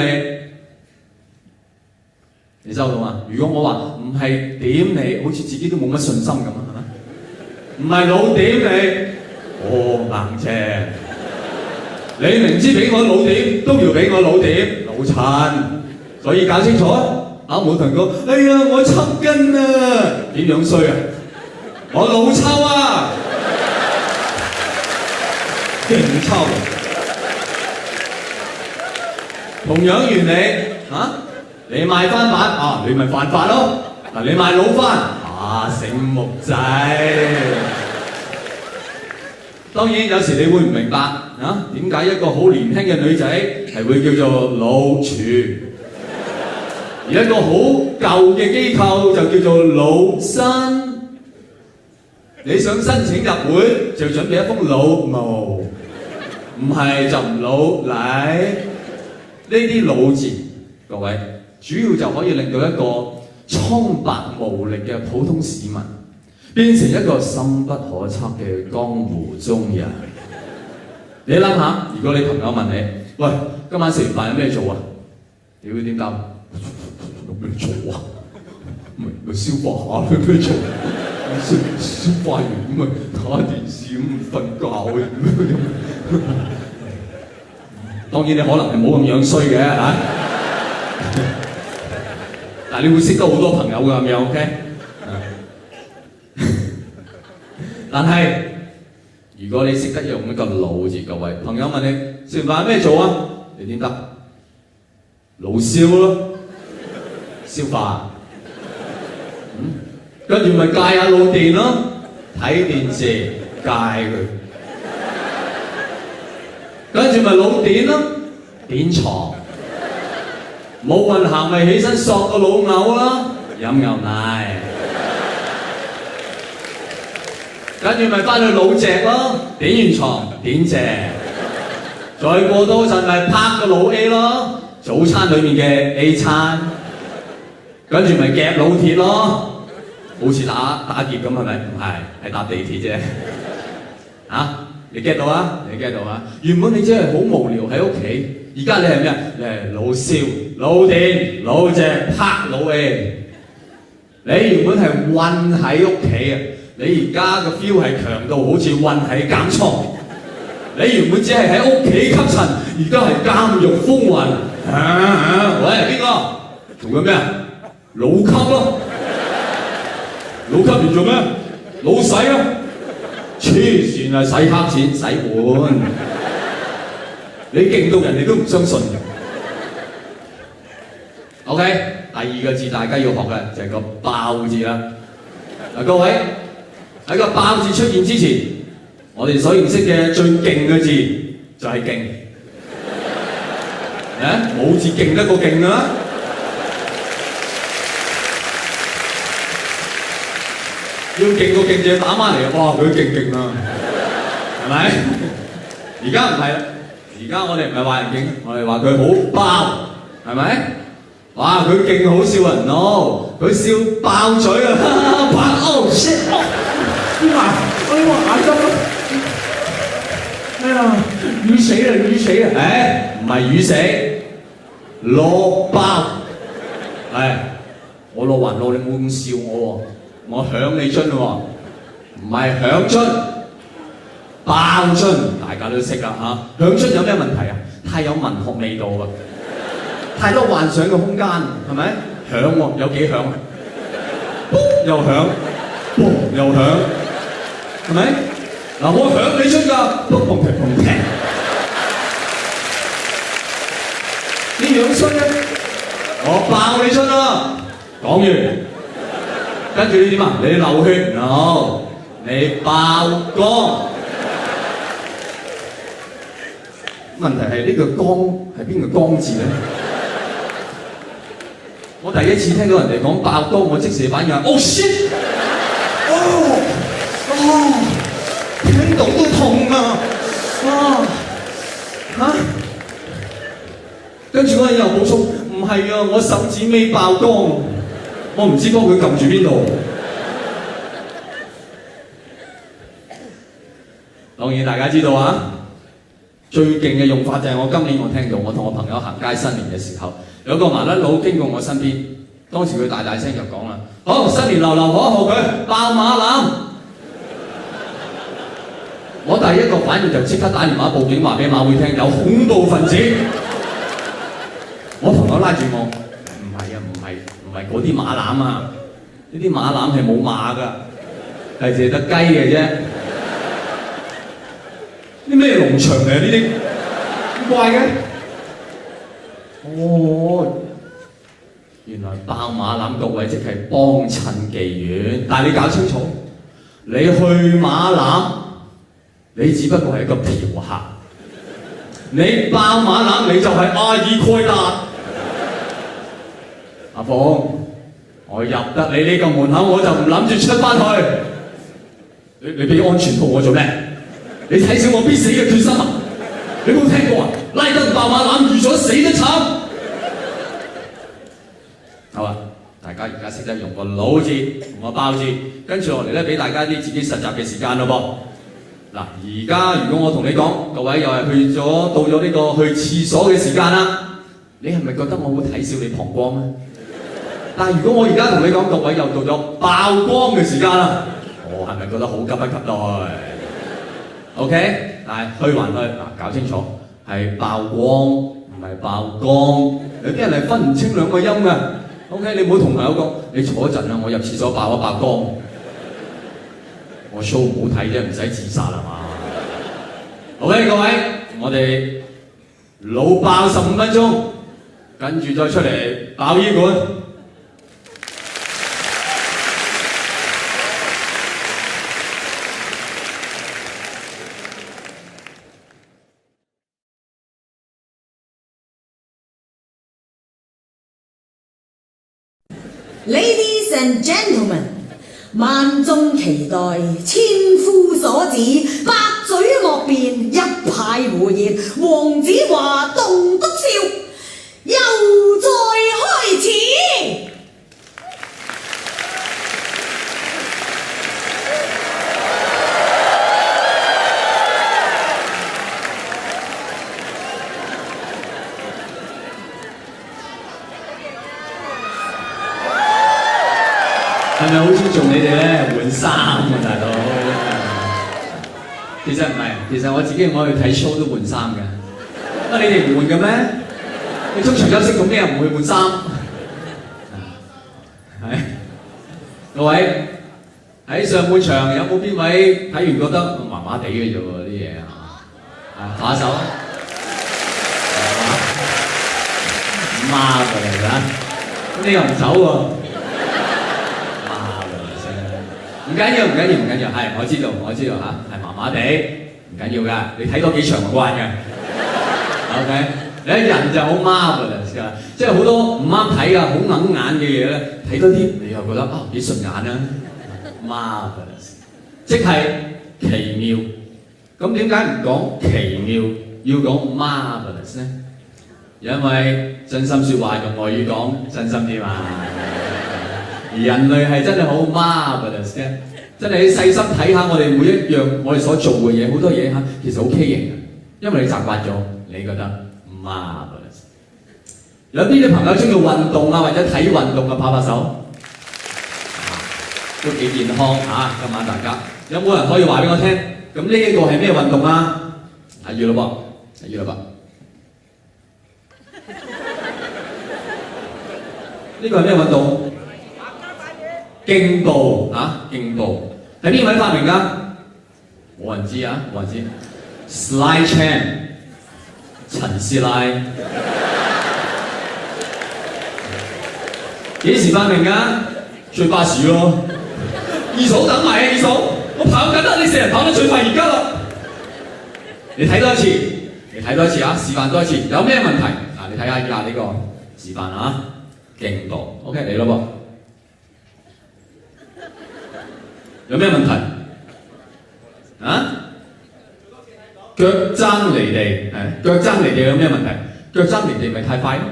你收到嘛？如果我話唔係點你，好似自己都冇乜信心咁啊，係咪？唔係老點你。硬啫！你明知俾我老點，都要俾我老點，老襯，所以搞清楚啊！冇同佢講，哎呀，我抽筋啊！點樣衰啊？我老抽啊！勁抽！同樣原理你賣翻版你咪犯法咯！你賣老番醒目仔。當然有時你會唔明白點解一個好年輕嘅女仔係會叫做老處，而一個好舊嘅機構就叫做老新。你想申請入會就準備一封老毛，唔係就唔老禮。呢啲老字，各位主要就可以令到一個蒼白無力嘅普通市民變成一個深不可測嘅江湖中人。你諗下，如果你朋友問你：喂，今晚食完飯有咩做啊？你會點答？有咩做啊？咪消化下，有咩做？消化完咪睇下電視咁瞓覺嘅。當然你可能係冇咁樣衰嘅嚇。但係你會識得好多朋友㗎咁樣 ，OK？ 但係如果你識得用一個老字，各位朋友問你食完飯咩做啊？你點得？老燒咯，消化。跟住咪戒下腦電咯，睇電視戒佢。跟住咪腦電咯，點床。冇運行咪起身索個老牛啦，飲牛奶。跟住咪翻去老隻咯，點完床點隻。再過多陣咪拍個老 A 咯，早餐裏面嘅 A 餐。跟住咪夾老鐵咯，好似打劫咁係咪？唔係，係搭地鐵啫。你 get 到啊？你 get 到啊？原本你真係好無聊喺屋企，而家你係咩啊？你係老燒、老電、老隻、拍老 A。你原本係韞喺屋企啊！你而家個 feel 係強到好似韞喺監倉。你原本只係喺屋企吸塵，而家係監獄風雲。喂，邊個？做緊咩啊？老級咯。老級完做咩？老洗啊！黐線啊！洗黑錢、洗碗。你勁到人哋都唔相信。OK， 第二個字大家要學嘅就係個爆字啦。嗱，各位。喺個爆字出現之前，我哋所認識嘅最勁嘅字就係勁。冇字勁得過勁啊！要勁過勁就要打返嚟，哇！佢勁啊，係咪？而家唔係啦，而家我哋唔係話人勁，我哋話佢好爆，係咪？哇！佢勁好笑人咯，佢笑爆嘴啊！爆哦 shit！ 邊話？我眼濕啊！哎呀，魚死啦！魚死啦！唔係魚死，落爆。我落還落，你冇咁笑我喎，我響你樽喎，唔係響樽，爆樽，大家都識㗎嚇。響樽有咩問題啊？太有文學味道啊，太多幻想嘅空間，係咪？響喎，有幾響啊？又響，又響。係咪？嗱，我響你出㗎，都砰砰砰！你樣衰啊！我爆你出啦！講完，跟住你點啊？你流血，no，你爆光。問題係呢個光係邊個光字咧？我第一次聽到人哋講爆光，我即時反應係 oh shit！ 聽到都痛啊！跟住嗰個人又補充，唔係啊，我手指尾爆光，我唔知幫佢撳住邊度。當然大家知道啊，最勁嘅用法就係我今年我聽到，我同我朋友行街新年嘅時候，有個麻甩佬經過我身邊，當時佢大聲就講啦：好，新年流流可賀佢爆馬籃。我第一個反應就即刻打電話報警，話俾馬會聽有恐怖分子。我朋友拉住我，唔係啊，唔係嗰啲馬籃啊，呢啲馬籃係冇馬㗎，係淨係得雞嘅啫。啲咩農場嚟啊？呢啲咁怪嘅？哦，原來爆馬籃各位即係幫襯妓院，但係你搞清楚，你去馬籃。你只不過係一個嫖客，你爆馬籃你就係阿爾蓋達。阿鳳，我入得你呢個門口，我就唔諗住出翻去。你俾安全套我做咩？你睇小我必死嘅決心啊！你冇聽過啊？拉登爆馬籃預咗死得慘。好啊，大家而家識得用個老字同個爆字，跟住落嚟咧，俾大家啲自己實習嘅時間咯噃。嗱，而家如果我同你講，各位又係到咗呢個去廁所嘅時間啦，你係咪覺得我會睇笑你膀胱咧？但係如果我而家同你講，各位又到咗爆光嘅時間啦，我係咪覺得好急不及待 ？OK， 但係去還去，嗱，搞清楚係爆光唔唔係爆光。有啲人係分唔清兩個音㗎。OK， 你唔好同朋友講，你坐一陣啦，我入廁所爆一爆光。我 show 唔好睇啫，唔使自殺係嘛？OK， 各位，我哋老爆15分鐘，跟住再出嚟爆醫館。Ladies and gentlemen， 萬眾期待，千夫所指，百嘴莫辯，一派胡言，黃子華棟篤笑，又再開始。係咪好尊重你哋咧？換衫啊，大佬！其實唔係，其實我自己我去睇 show 都換衫嘅。乜你哋唔換嘅咩？你中場休息咁咩人唔會換衫？係各位喺上半場有冇邊位睇完覺得麻麻地嘅啫喎啲嘢啊？打手啊！媽㗎嚟㗎，咁你又唔走喎？唔緊要，係我知道嚇，係麻麻地，唔緊要㗎，你睇多幾場就慣嘅。OK， 你一人就好 marvelous 㗎，即係好多唔啱睇㗎，好硬眼嘅嘢咧，睇多啲你又覺得啊幾順眼啦 ，marvelous， 即係奇妙。咁點解唔講奇妙，要講 marvelous 咧？因為真心説話用外語講真心啲嘛。而人類係真係好 marvelous 嘅，真係你細心睇下我哋每一樣我哋所做嘅嘢，好多嘢嚇其實好畸形嘅，因為你習慣咗，你覺得 marvelous。有邊啲朋友中意運動啊，或者睇運動啊，拍拍手，都幾健康嚇。今晚大家有冇人可以話俾我聽？咁呢一個係咩運動啊？睇住咯噃，睇住咯噃。呢個係咩運動？競步啊，競步係邊位發明㗎？冇人知啊，冇人知。Slide Chan， 陳師奶，幾時發明㗎？最巴士咯。二嫂等埋啊，二嫂，我跑緊啦，你成日跑得最快而家啦。你睇多一次啊，示範多一次，有咩問題？嗱，你睇下以下呢個示範啊，競步 ，OK 嚟咯噃。有咩問題？啊？腳踭離地，腳踭離地有咩問題？腳踭離地咪太快咯。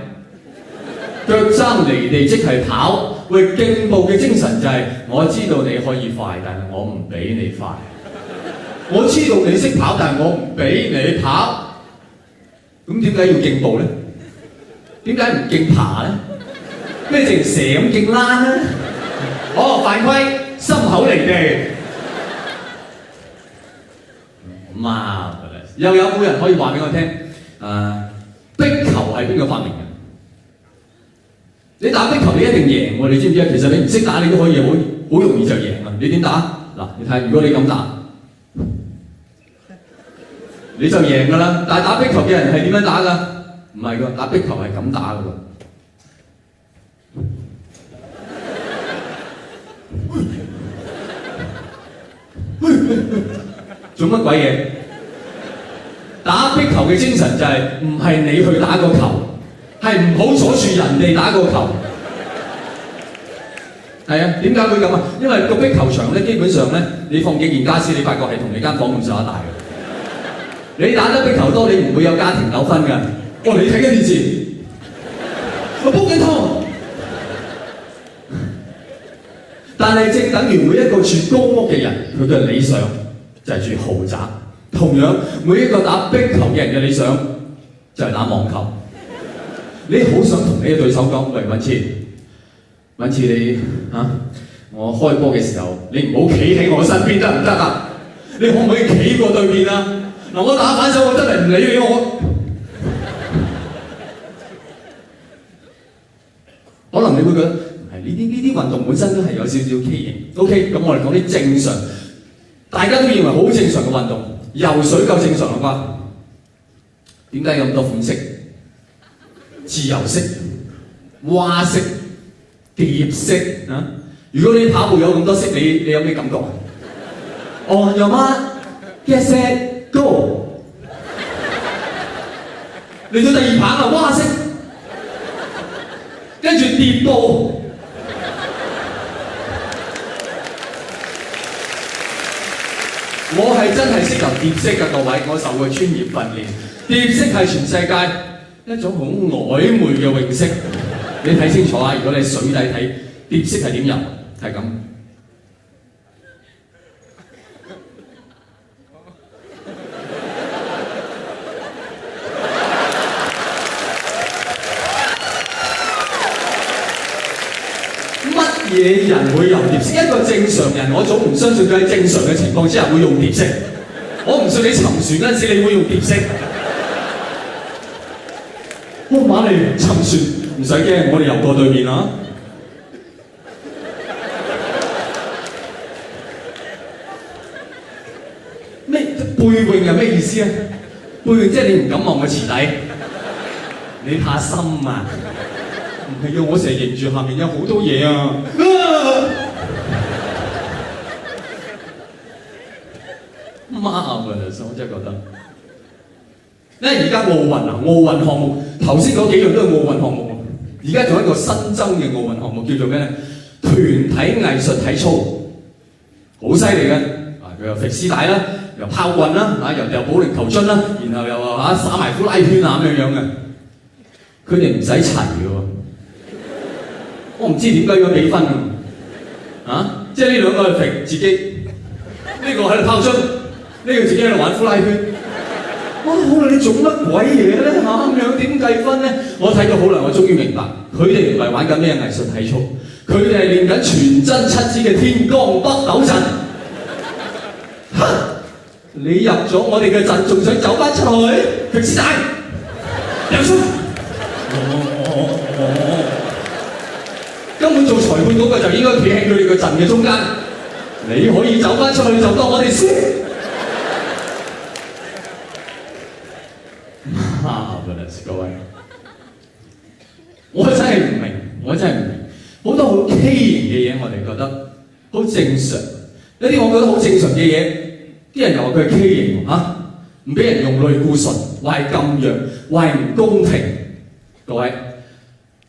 腳踭離地即係跑，喂，競步嘅精神就係我知道你可以快，但係我唔俾你快。我知道你識跑，但係我唔俾你跑。咁點解要競步咧？點解唔競爬咧？咩淨蛇咁競躝咧？哦，犯規。心口離地，又有冇人可以話俾我聽？壁球係邊個發明嘅？你打壁球你一定贏喎，你知唔知啊？其實你唔識打你都可以好容易就贏啊！你點打？嗱，你睇，如果你咁打，你就贏㗎啦。但係打壁球嘅人係點樣打㗎？唔係㗎，打壁球係咁打㗎喎。做乜鬼嘢？打壁球嘅精神就係唔係你去打個球，係唔好阻住人哋打個球。係啊，點解會咁啊？因為個壁球場咧，基本上咧，你放幾件家私，你發覺係同你間房咁上下大嘅。你打得壁球多，你唔會有家庭糾紛㗎。你睇緊電視，我煲緊湯。但係正等於每一個住公屋嘅人，佢嘅理想就係住豪宅。同樣，每一個打壁球嘅人嘅理想就係打網球。你好想同你嘅對手講：喂，敏次你我開波嘅時候，你唔好企喺我身邊得唔得啊？你可唔可以企過對面啊？嗱，我打反手，我真係唔理你我。能你會覺得係呢啲運動本身都係有少少畸形。OK， 咁我哋講啲正常，大家都認為好正常嘅運動，游水夠正常啦啩？點解有咁多款式？自由式、蛙式、蝶式啊！如果你跑步有咁多式，你有咩感覺？On your mark, get set, go！ 嚟到第二棒啊，蛙式，跟住蝶步。我係真係識游蝶式㗎，各位，我受過專業訓練。蝶式係全世界一種好曖昧嘅泳式，你睇清楚啊！如果你水底睇蝶式係點游，係咁。乜嘢人會游蝶式？一個正常人，我總唔相信佢喺正常嘅情況之下會用蝶式。我唔信你沉船嗰陣時，你會用蝶式。哇！瑪麗沉船唔使驚，我哋游過對面啊！咩背泳係咩意思啊？背泳即係你唔敢望個池底，你怕深啊！唔係啊！我成日認住下面有好多嘢啊！媽啊！我真係覺得，因為而家奧運啊，奧運項目頭先嗰幾樣都係奧運項目，而家仲有一個新增嘅奧運項目叫做咩咧？團體藝術體操，好犀利嘅啊！佢又揈絲帶啦，又拋棍啦，啊又保齡球樽啦，然後又耍埋呼拉圈啊咁樣嘅，佢哋唔使齊嘅喎。我唔知點解要比分啊！即係呢兩個係揈自己，呢個喺度拋樽，呢個自己喺度玩呼拉圈。哇！好啦，你做乜鬼嘢咧嚇？咁樣點計分咧？我睇到好耐，我終於明白，佢哋唔係玩緊咩藝術體操，佢哋係練緊全真七支嘅天光北斗陣。你入咗我哋嘅陣，仲想走翻出去？揈絲帶，有數。根本做裁判嗰個就應該企喺佢哋個陣嘅中間，你可以走翻出去就當我哋輸。各位，我真係唔明，好多好畸形嘅嘢，我哋覺得好正常。有啲我覺得好正常嘅嘢，啲人又話佢係畸形嚇，唔俾人用類固醇，話係禁藥，話係唔公平。各位。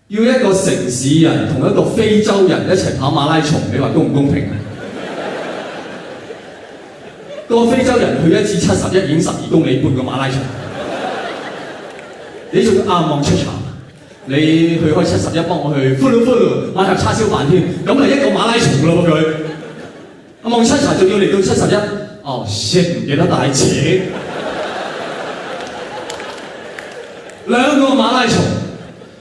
要一個城市人同一個非洲人一齊跑馬拉松，你話公唔公平啊？個非洲人去一次71已經12公里半個馬拉松，你仲要啱望出場，你去開71幫我去呼嚕買盒叉燒飯添，咁係一個馬拉松咯佢。阿望出場仲要嚟到71，哦 shit 唔記得帶錢，兩個馬拉松。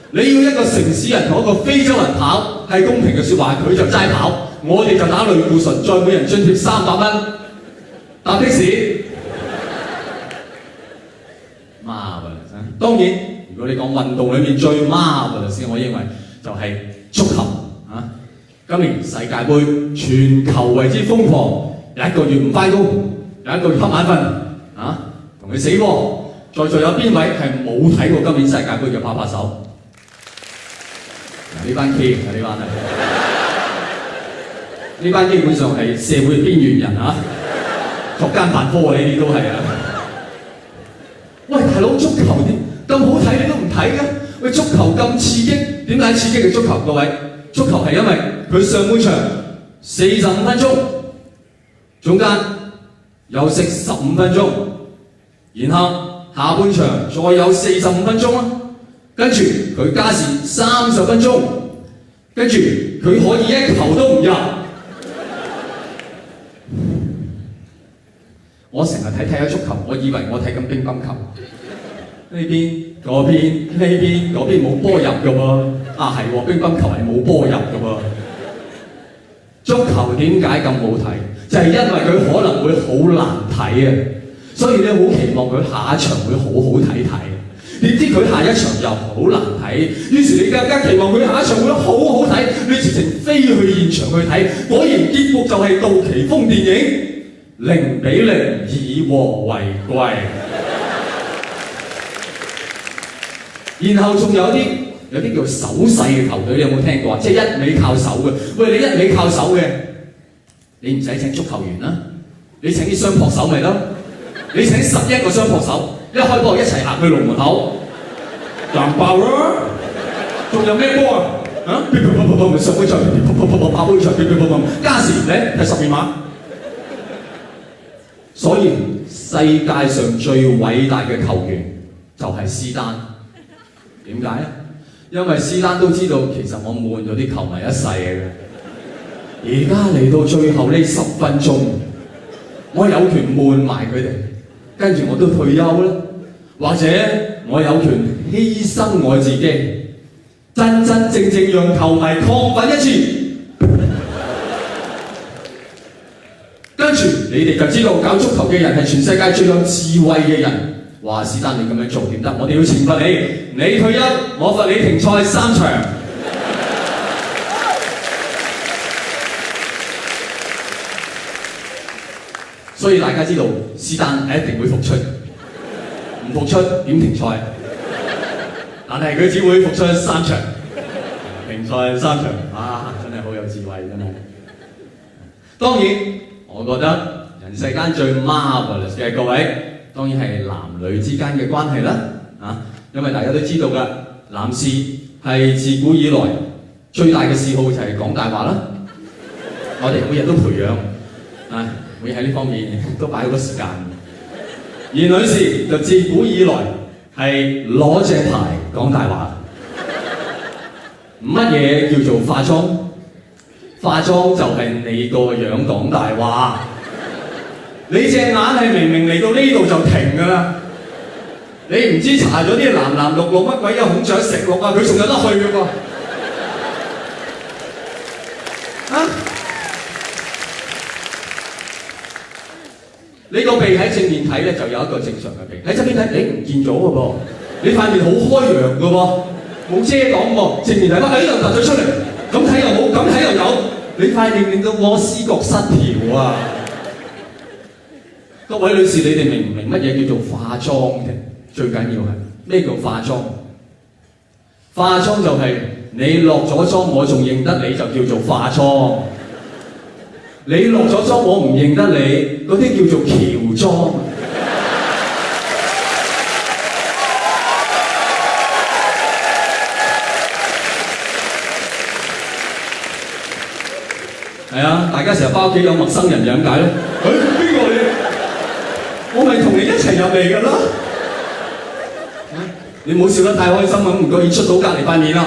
你要一個城市人同一個非洲人跑係公平嘅説話，佢就齋跑，我哋就打類固醇，再每人津貼300蚊搭的士。marvelous！ 當然，如果你講運動裏面最 marvelous， 我認為就係足球啊！今年世界盃全球為之瘋狂，有一個月唔翻工，有一個月瞌眼瞓啊，同佢死過。在座有邊位係冇睇過今年世界盃嘅拍手？呢班 K 啊，呢班係，呢班基本上係社會邊緣人啊，作奸犯科啊，呢啲都係啊。喂，大佬，足球啲咁好睇你都唔睇嘅？喂，足球咁刺激，點解刺激嘅足球？各位，足球係因為佢上半場45分鐘，中間休息15分鐘，然後下半場再有45分鐘啊。跟住佢加時30分鐘，跟住佢可以一球都唔入。我成日睇下足球，我以為我睇緊乒乓球，呢邊嗰邊呢邊嗰邊冇波入嘅喎。啊係喎，乒乓球係冇波入嘅喎。足球點解咁好睇？就係因為佢可能會好難睇啊，所以你好期望佢下一場會好好睇睇。點知佢下一場又好難睇，於是你更加期望佢下一場會好好睇，你直情飛去現場去睇，果然結局就係杜琪峰電影0-0以和為貴。然後仲有啲叫手勢嘅球隊，你有冇聽過啊？即係一味靠手嘅。喂，你一味靠手嘅，你唔使請足球員啦，你請啲雙撲手咪得。你請11個雙撲手，一開波一齊行去龍門口，硬爆啦！仲有咩波啊？啊！上杯場，跑杯場，加時咧係12碼。所以世界上最偉大嘅球員就係施丹。點解咧？因為施丹都知道其實我悶咗啲球迷一世嘅。而家嚟到最後呢10分鐘，我有權悶埋佢哋，跟住我都退休啦。或者我有權犧牲我自己，真真正正讓球迷亢奮一次。跟住你哋就知道搞足球嘅人係全世界最有智慧嘅人。話史丹你咁樣做點得？我哋要懲罰你，你退休，我罰你停賽3場。所以大家知道史丹係一定會復出，唔復出點停賽？但係佢只會復出3場，停賽3場。啊，真係好有智慧真係。當然，我覺得人世間最 marvelous 嘅各位。當然係男女之間嘅關係啦，因為大家都知道㗎，男士係自古以來最大嘅嗜好就係講大話啦。我哋每日都培養，會喺呢方面都擺好多時間。而女士就自古以來係攞隻牌講大話。乜嘢叫做化妝？化妝就係你個樣講大話。你隻眼係明明嚟到呢度就停㗎啦，你唔知搽咗啲藍藍綠綠乜鬼有孔雀石綠啊，佢仲有得去嘅噃。你個鼻喺正面睇咧就有一個正常嘅鼻，喺側邊睇你唔見咗嘅噃，你塊面好開揚嘅喎，冇遮擋喎，正面睇翻喺呢度突咗出嚟，咁睇又冇，咁睇又有，你塊面令到我思覺失調啊！各位女士，你哋明唔明乜嘢叫做化妝嘅？最緊要係咩叫化妝？化妝就係你落咗妝，我仲認得你就叫做化妝；你落咗妝，我唔認得你，嗰啲叫做喬裝。係啊，大家成日翻屋企有陌生人點解咧？邊個你？我咪同你一齊入嚟㗎啦！你唔好笑得太開心咁，唔覺意出到隔離塊面啦。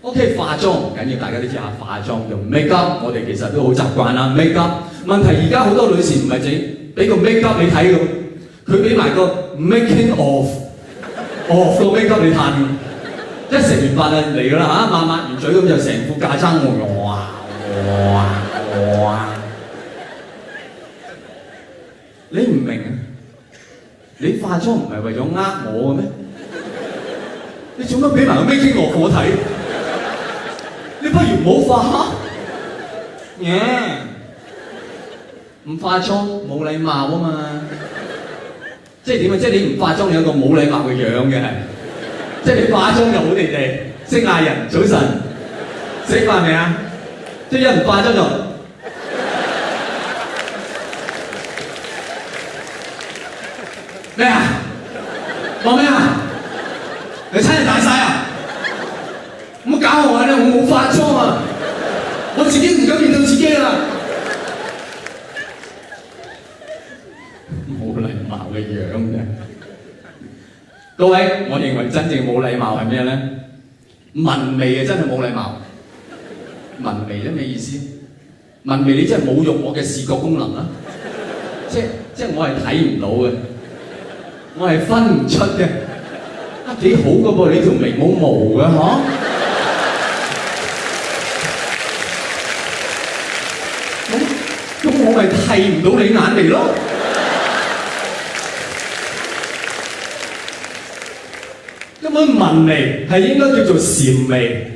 OK， 化妝唔緊要，大家都知下化妝用 make up， 我哋其實都好習慣啦 make up。問題而家好多女士唔係淨俾個 make up 你睇㗎，佢俾埋個 making of 個 make up 你嘆。一食完飯就嚟㗎啦嚇，抹完嘴咁就成副架撐哇！你唔明啊？你化妝唔係為咗呃我嘅咩？你做乜俾埋個 making of我睇？你不如唔好化唔化妝冇禮貌啊嘛！即係點啊？即係你唔化妝，你有個冇禮貌嘅樣嘅係。即係你化妝就好地地，識嗌人早晨，食飯未啊？即係一唔化妝就咩啊？講咩啊？你親人大晒啊？唔好搞我啊！我冇化妝啊！我自己唔敢面對自己啦。冇禮貌嘅樣嘅。各位，我認為真正冇禮貌係咩咧？文微啊，真係冇禮貌。文微咧咩意思？文微你真係侮辱我嘅視覺功能啊！即係我係睇唔到嘅，我係分唔出嘅。幾好嘅噃，你條眉冇毛嘅嗬？咁我咪剃唔到你眼眉咯？根本紋眉係應該叫做禪眉，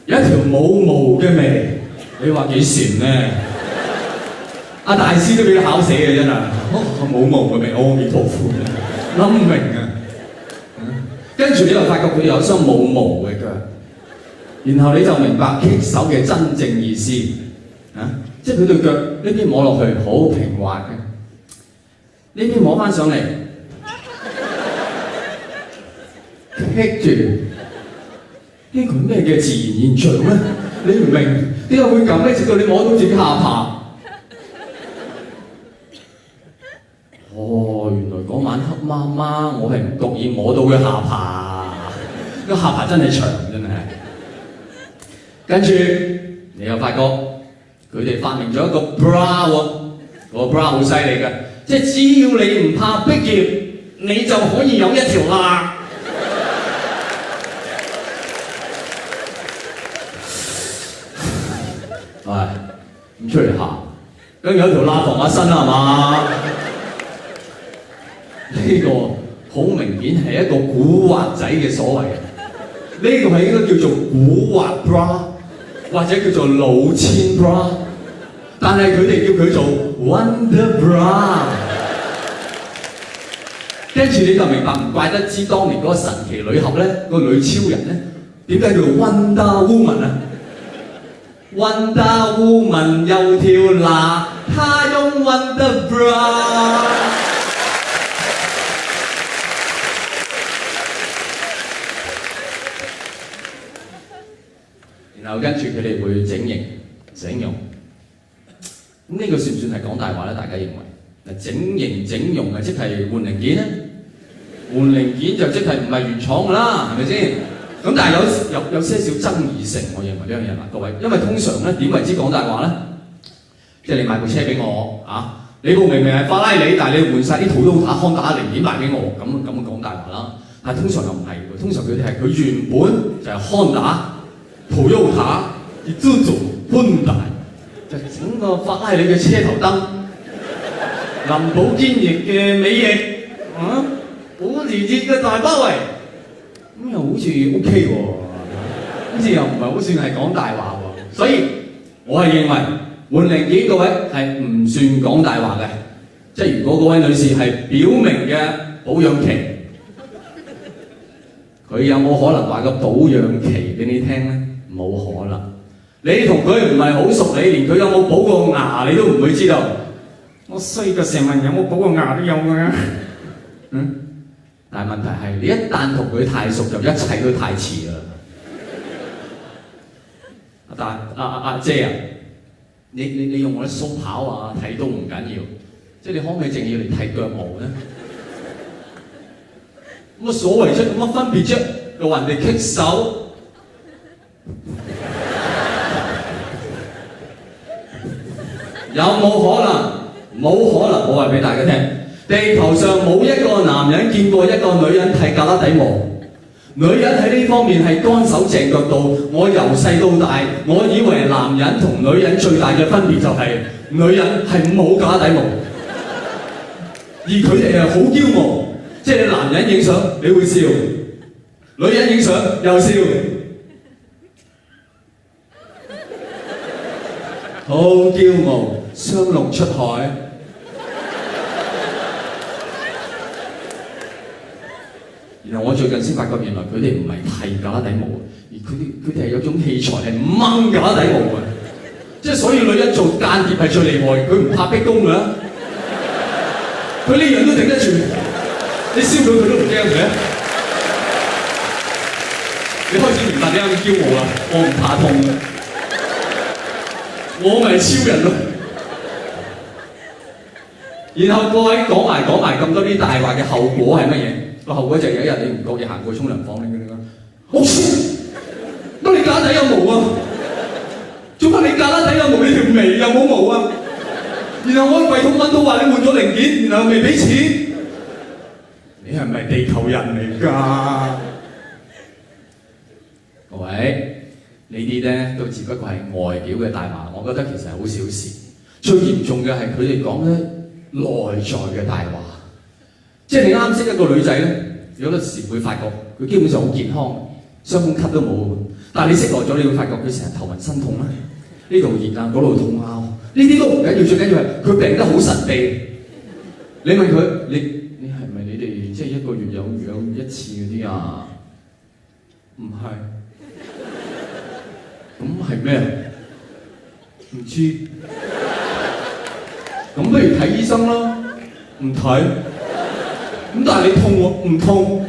有一條冇毛嘅眉，你話幾禪咧？阿大師都俾佢考死嘅真係，冇毛嘅眉，阿彌陀佛，諗唔明啊！跟住你又發覺佢有雙冇毛嘅腳，然後你就明白棘手嘅真正意思啊！即係佢對腳呢邊摸落去好平滑嘅，呢邊摸翻上嚟。棘住，呢個咩嘅自然現象咧？你唔明點解會咁咧？直到你摸到自己下巴。哦，原來嗰晚黑媽媽，我係唔覺意摸到佢下巴，個下巴真係長，真係。跟住你又發覺佢哋發明咗一個 bra 喎，個 bra 好犀利嘅，即係只要你唔怕逼夾，你就可以有一條罅。係，咁出嚟行，跟住有條罅防下身係嘛？呢個好明顯係一個古惑仔嘅所謂，呢個係應該叫做古惑 bra， 或者叫做老千 bra， 但係佢哋叫佢做 Wonder Bra。跟住你就明白，唔怪得知當年嗰個神奇女俠咧，個女超人咧，點解叫做 Wonder Woman 啊？Wonder Woman 有條罅，她用 Wonder Bra。然後跟住佢哋會整形、整容。咁呢個算唔算係講大話咧？大家認為？嗱，整形整容啊，即係換零件咧。換零件就即係唔係原廠㗎啦，係咪先？咁但係有些少爭議性，我認為呢樣嘢嗱，各位，因為通常咧點為之講大話咧？即係你買部車俾我啊，你部明明係法拉利，但係你換晒啲土都打康打零件賣俾我，咁講大話啦。但係通常又唔係喎，通常佢哋係佢原本就係康打、Toyota、Isuzu、Hyundai， 就整個法拉利嘅車頭燈，林寶堅尼嘅尾翼，啊，保時捷嘅大包圍。咁又好似 OK 喎，好似又唔係好算係講大話喎，所以我係認為換零件嗰位係唔算講大話嘅，即係如果嗰位女士係表明嘅保養期，佢有冇可能話個保養期俾你聽咧？冇可能，你同佢唔係好熟，你連佢有冇補過牙你都唔會知道。我衰過成日有冇補過牙都有㗎。但係問題係，你一旦同佢太熟，就一切都太遲啦。阿姐啊，你用我啲鬚刨啊剃都唔緊要，即係你可唔可以淨係要嚟剃腳毛咧？乜所謂啫？乜分別啫？又話人哋棘手，有冇可能？冇可能！我話俾大家聽。地球上冇一個男人見過一個女人剃胳肋底毛，女人喺呢方面係乾手淨腳到。我由細到大，我以為男人同女人最大嘅分別就係、女人係冇胳肋底毛，而佢哋係好驕傲，即係你男人影相你會笑，女人影相又笑，好驕傲，雙龍出海。然後我最近先發覺，原來佢哋唔係剃胳肋底毛，而佢哋係有種器材係掹胳肋底毛嘅，即係所以女人做間諜係最厲害，佢唔怕逼宮㗎，佢呢樣都頂得住，你燒到佢都唔驚嘅。你開始明白點解咁驕傲啦？我唔怕痛嘅，我咪超人咯。然後各位講埋咁多啲大話嘅後果係乜嘢？個後果就係有一日你唔覺意行過沖涼房，你講好笑，乜你胳肋底有毛啊？做乜你胳肋底有毛？你條眉又冇毛啊？然後我喺櫃桶揾到話你換咗零件，然後未俾錢，你係咪地球人嚟㗎？各位呢啲咧都只不過係外表嘅大話，我覺得其實係好小事。最嚴重嘅係佢哋講咧內在嘅大話。即係你啱識一個女仔咧，有陣時會發覺佢基本上好健康，傷風咳都冇。但係你識耐咗，你會發覺佢成日頭暈身痛啦，呢度熱啊，嗰度痛啊，呢啲都唔緊要，最緊要係佢病得好神秘。你問佢，你係咪你哋即係一個月有一次嗰啲啊？唔係。咁係咩？唔知。咁不如睇醫生啦。唔睇。咁但係你痛喎，唔痛。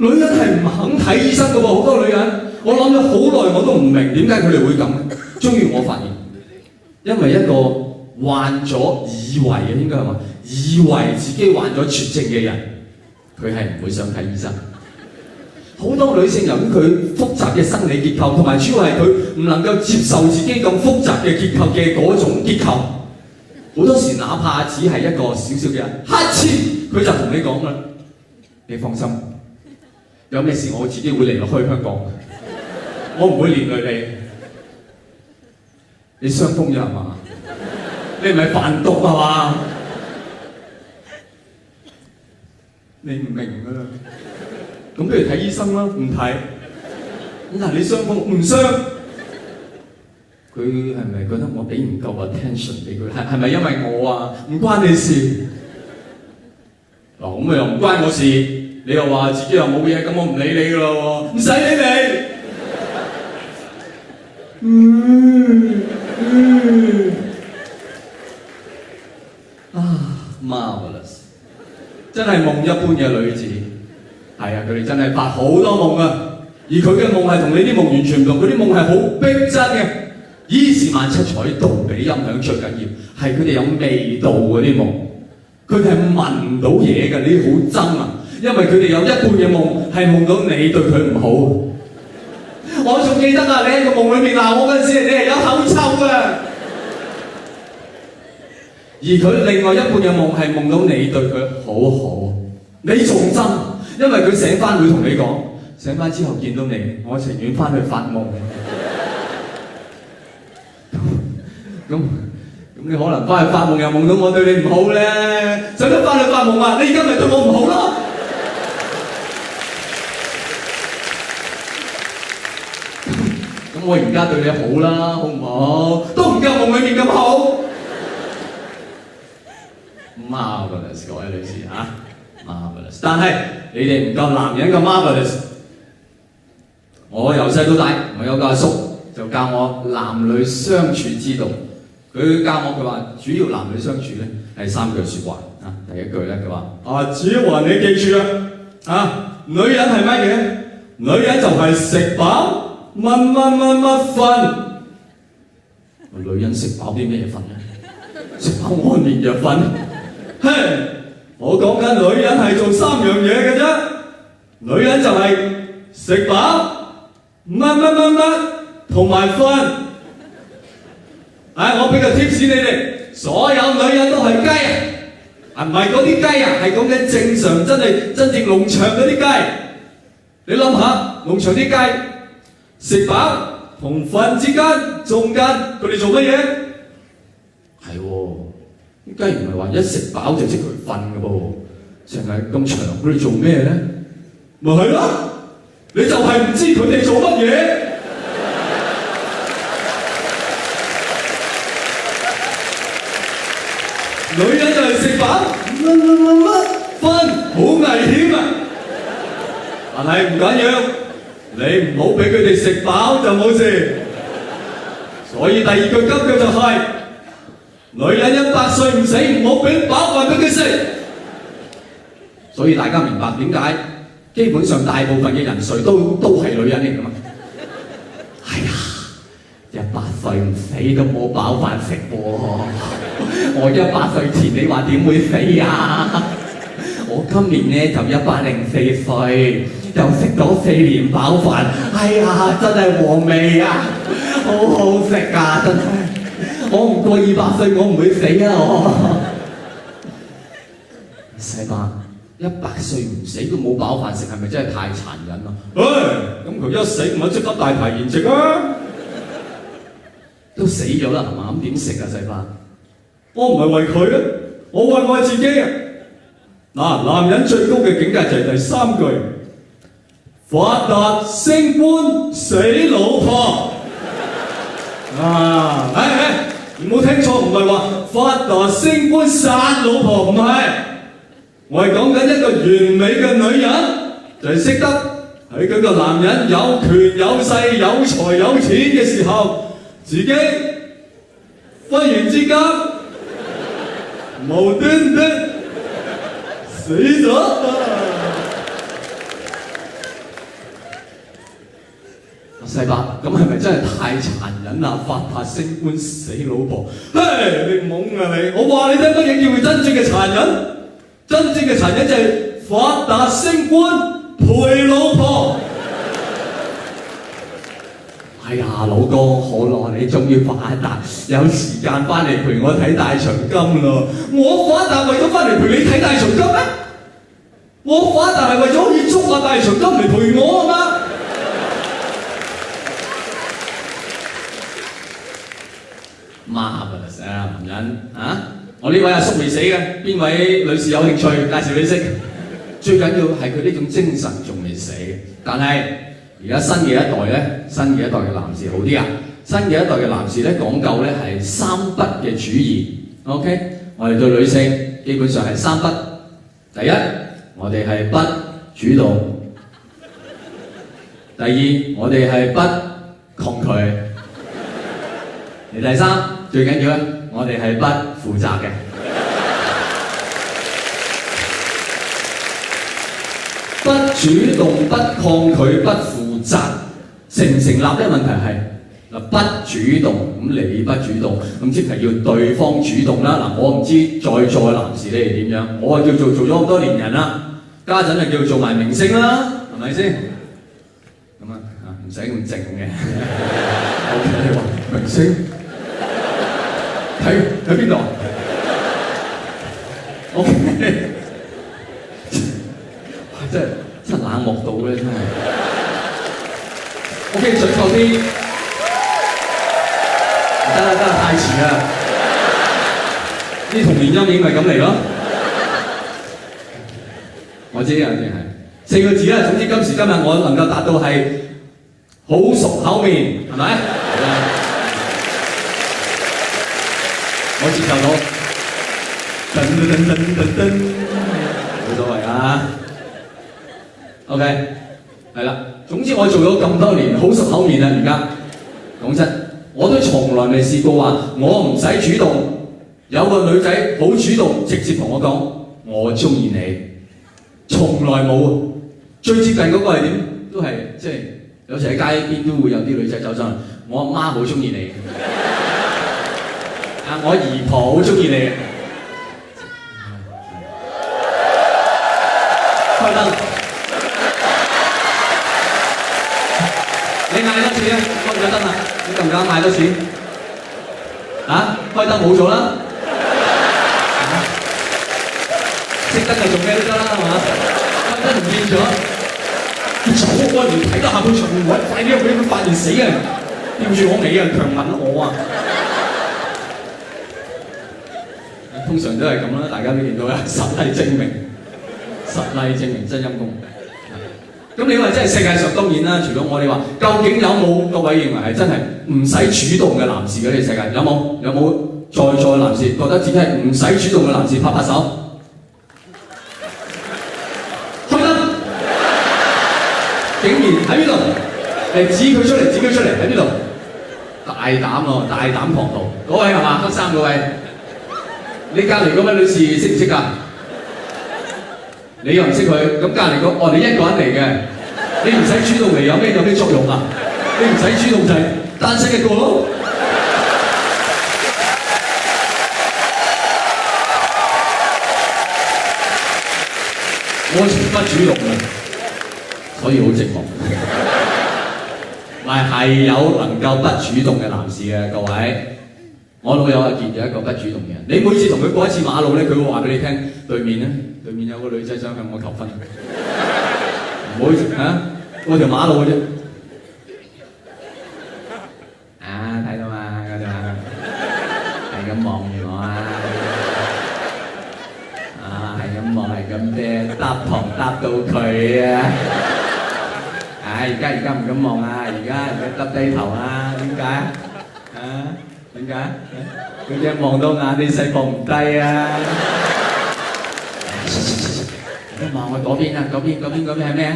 女人係唔肯睇醫生㗎喎，好多女人。我諗咗好耐我都唔明點解佢哋會咁。終於我發現，因為一個患咗以為嘅應該係話，以為自己患咗絕症嘅人，佢係唔會想睇醫生。好多女性由於佢複雜嘅生理結構，同埋主要係佢唔能夠接受自己咁複雜嘅結構嘅嗰種結構，好多時哪怕只係一個小小嘅乞嗤，佢就同你講啦：你放心，有咩事我自己會離開香港，我唔會連累你。你傷風啫係嘛？你唔係販毒係嘛？你唔明㗎啦。咁不如睇醫生啦，唔睇。咁但係你傷風唔傷，佢係咪覺得我俾唔夠 attention 俾佢？係咪因為我啊？唔關你事。嗱咁又唔關我事，你又話自己又冇嘢，咁我唔理你㗎啦喎，唔使理你。Marvelous， 真係夢一般嘅女子。係啊，佢哋真係發好多夢啊，而佢嘅夢係同你啲夢完全唔同，佢啲夢係好逼真嘅。依時萬七彩，杜比音響最緊要，係佢哋有味道嗰啲夢，佢哋係聞到嘢㗎，呢啲好憎啊，因為佢哋有一半嘅夢係夢到你對佢唔好。我仲記得啊，你喺個夢裏面鬧我嗰陣時，你係有口臭㗎。而佢另外一半嘅夢係夢到你對佢好好，你仲憎。因為佢醒翻會同你講，醒翻之後見到你，我情願翻去發夢。咁你可能翻去發夢又夢到我對你唔好咧，使乜翻去發夢啊？你而家咪對我唔好咯？咁我而家對你好啦，好唔好？都唔夠夢裏面咁好。Marvelous， 各位女士嚇。Marvelous， 但係你哋唔夠男人咁 marvelous。我由細到大，我有個阿叔就教我男女相處之道。佢教我，佢話主要男女相處咧係3句説話啊。第一句咧，佢話：子華你記住啊，女人係乜嘢？女人就係食飽乜瞓。女人食飽啲咩瞓咧？食飽安眠藥瞓。嘿！我講緊女人係做3樣嘢嘅啫，女人就係食飽乜同埋瞓。我俾個 tips 你哋，所有女人都係雞啊，唔係嗰啲雞啊，係講緊正常真正農場嗰啲雞。你諗下，農場啲雞食飽同瞓之間中間，佢哋做乜嘢？係喎。雞唔係話一食飽就即佢瞓嘅噃，成日咁長，佢哋做咩咧？咪係咯，你就係唔知佢哋做乜嘢。女人就係食飽瞓，好危險啊！但係唔緊要，你唔好俾佢哋食飽就冇事。所以第2句金句就係：女人100歲唔死，唔好俾飽飯俾佢食。所以大家明白點解基本上大部分嘅人瑞都係女人嚟㗎嘛？係啊，100歲唔死都冇飽飯食喎。我100歲前你話點會死啊？我今年咧就104歲，又食咗4年飽飯。哎呀，真係和味啊，好好食啊，真係。我唔過200歲，我唔會死啊！我細伯100歲唔死都冇飽飯食，係咪真係太殘忍啊？咁佢一死咪即刻大排筵席啊！都死咗啦，係嘛？咁點食啊，細伯？我唔係為佢啊，我為我自己啊！嗱，男人最高嘅境界就係第三句，發達升官死老婆。啊，唔好聽錯，唔係話發達升官殺老婆，唔係，我係講緊一個完美嘅女人，就係識得喺佢個男人有權有勢有財有錢嘅時候，自己忽然之間無端端死咗。細伯，咁係咪真係太殘忍啦？發達升官死老婆，嘿，你懵啊你！我話你聽乜嘢叫佢真正嘅殘忍？真正嘅殘忍就係發達升官陪老婆。哎呀，老哥，好耐你終於發達，有時間翻嚟陪我睇大長今啦！我發達為咗翻嚟陪你睇大長今咩？我發達係為咗可以捉下大長今嚟陪我啊嘛！Marvelous 啊，男人啊！我呢位阿叔未死嘅，邊位女士有興趣介紹你識？最緊要係佢呢種精神仲未死。但係而家新嘅一代咧，新嘅一代嘅男士好啲啊！新嘅一代嘅男士咧講究咧係三不嘅主義。OK， 我哋對女性基本上係三不。第一，我哋係不主動；第二，我哋係不抗拒；第三，最緊要咧，我哋係不負責嘅。不主動、不抗拒、不負責，成唔成立呢？問題係嗱，不主動，咁你不主動，咁即係要對方主動啦。嗱，我唔知在座嘅男士你哋點樣，我係叫做咗咁多年人啦，家陣係叫做埋明星啦，係咪先？咁啊，唔使咁靜嘅。OK， 你話明星？喺邊度 ？OK， 真係冷漠到咧，真係。OK， 準確啲。得太遲啦！啲童年陰影咪咁嚟咯。我知啊，係4個字啦。總之今時今日我能夠達到係好熟口面，係咪？我接受到，冇所謂啊。OK， 係啦。總之我做咗咁多年，好熟口面啦。而家講真，我都從來未試過話我唔使主動，有個女仔好主動，直接同我講我中意你，從來冇。最接近嗰個係點？都係即係有時喺街邊都會有啲女仔走上嚟，我阿媽好中意你。我姨婆好中意你，開燈，你嗌多次啊！開唔開燈啊？你夠唔夠嗌多次？啊！開燈冇咗啦，熄燈就做咩都得啦，係嘛？開燈唔見咗，佢走開唔睇到下半場會快啲俾佢發現死啊！吊住我尾啊，強吻我啊！通常都係咁啦，大家都見到啦，實例證明真陰公。咁你話真係世界上當然啦，除咗我哋話，究竟有冇各位認為係真係唔使主動嘅男士嘅呢個世界？有冇？有冇在座嘅男士覺得自己係唔使主動嘅男士？拍拍手。開燈！竟然喺邊度？指佢出嚟喺邊度？大膽喎，大膽狂徒！嗰位係嘛？黑衫嗰位。你隔離嗰位女士識唔識㗎？你又唔識佢，咁隔離個你一個人嚟嘅，你唔使主動嚟有咩作用啊？你唔使主動就係單身一個咯。我從不主動嘅，所以好寂寞。但係有能夠不主動嘅男士嘅各位。我老友阿傑有一個不主動嘅人，你每次同佢過一次馬路咧，佢會話俾你聽，對面有個女仔想向我求婚，唔好嚇過條馬路嘅啫。啊，睇到嘛嗰度，係咁望住我啊，係咁望，係咁咁啤，搭堂搭到佢啊！唉，而家唔敢望啊，而家耷低頭啊，點解啊？點解？佢只望到眼，你細放唔低啊！你望我嗰邊啊，嗰邊係咩啊？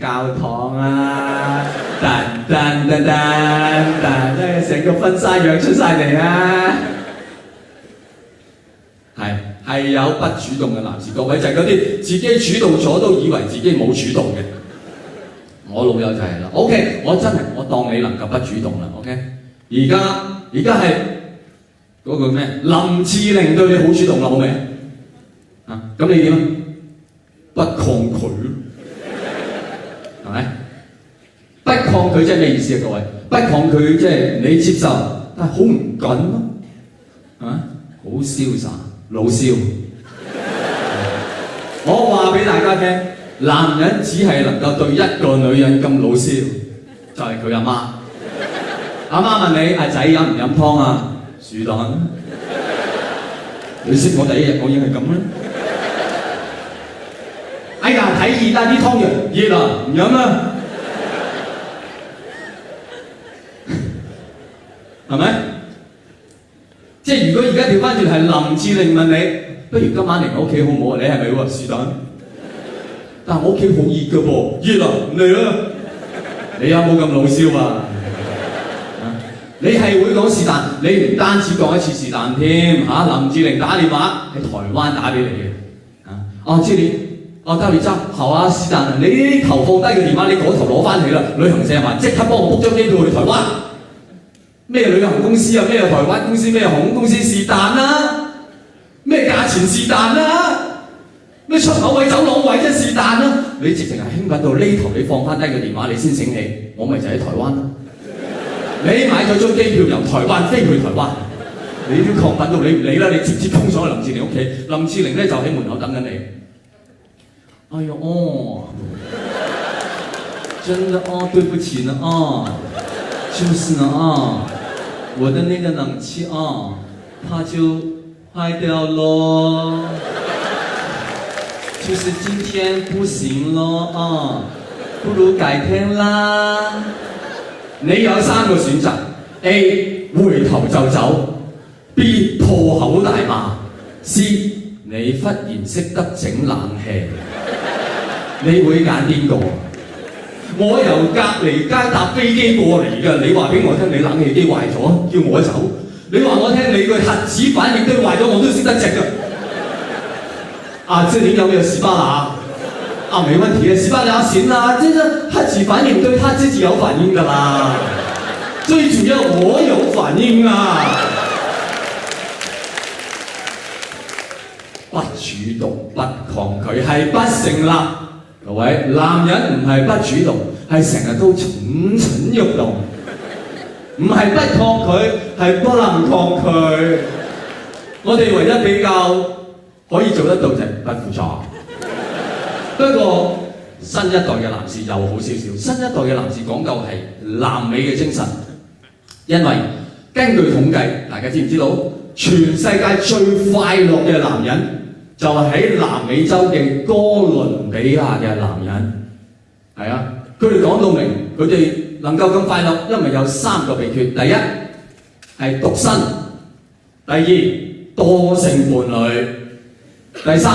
教堂啊！噔，即係成個婚紗樣出晒嚟啊！係有不主動嘅男士，各位就係嗰啲自己主動咗都以為自己冇主動嘅。我老友就係啦。OK， 我當你能夠不主動啦。OK， 而家係嗰個咩？林志玲對你好主動啦，好未啊？咁你點啊？不抗拒咯，係咪？不抗拒即係咩意思啊？各位，不抗拒即係你接受，但係好唔緊咯，啊，好瀟灑。老蕭，我話俾大家聽，男人只係能夠對一個女人咁老蕭，就係佢阿媽。阿媽問你：阿仔飲唔飲湯啊？是但。你識我第一日我已經係咁啦。哎呀，睇熱啦，啲湯熱啦，唔飲啦。係咪？即係如果而家調翻轉係林志玲問你，不如今晚嚟我屋企好唔好啊？你係咪喎？是但。但係我屋企好熱㗎噃，熱啊，唔嚟啦！你有冇咁老蕭啊？你係會講是但，你唔單止講一次是但添嚇。林志玲打電話喺台灣打俾你嘅，哦，知你，哦，得你執，好啊，是但，你呢頭放低個電話，你嗰頭攞翻起啦。旅行社話即刻幫我 book 張機票去台灣。咩旅行公司啊？咩台灣公司？咩航空公司？是但啦。咩價錢是但啦？咩出口位走廊位啫是但啦。你直情係興奮到呢頭，你放翻低個電話，你先醒起，我咪就喺台灣咯。你買咗張機票由台灣飛去台灣，你都亢奮到你唔理啦，你直接衝上去林志玲屋企，林志玲咧就喺門口等緊你。哎呦哦，真的哦，對不起呢哦，就是呢哦。我的那個冷氣啊，它就壞掉咯，就是今天不行咯啊，不如改天啦。你有三個選擇 ：A 回頭就走 ，B 破口大罵 ，C 你忽然識得整冷氣。你會揀邊個？我由隔離街搭飛機過嚟㗎，你話俾我聽你冷氣機壞咗，叫我走。你話我聽你個核子反應堆壞咗，我都識得整㗎。啊，這裡有沒有十八拿？啊，沒問題，十八拿行啦，這個核子反應堆它自己有反應㗎啦。最主要我有反應啊！不主動不抗拒係不成立。各位，男人唔係不主動，係成日都蠢蠢欲動，唔係不抗拒，係不能抗拒。我哋唯一比較可以做得到就係不負責。不過新一代嘅男士又好少少，新一代嘅男士講究係南美嘅精神，因為根據統計，大家知唔知道全世界最快樂嘅男人？就係喺南美洲嘅哥倫比亞嘅男人，係啊，佢哋講到明，佢哋能夠咁快樂，因為有三個秘訣：第一係獨身，第二多性伴侶，第三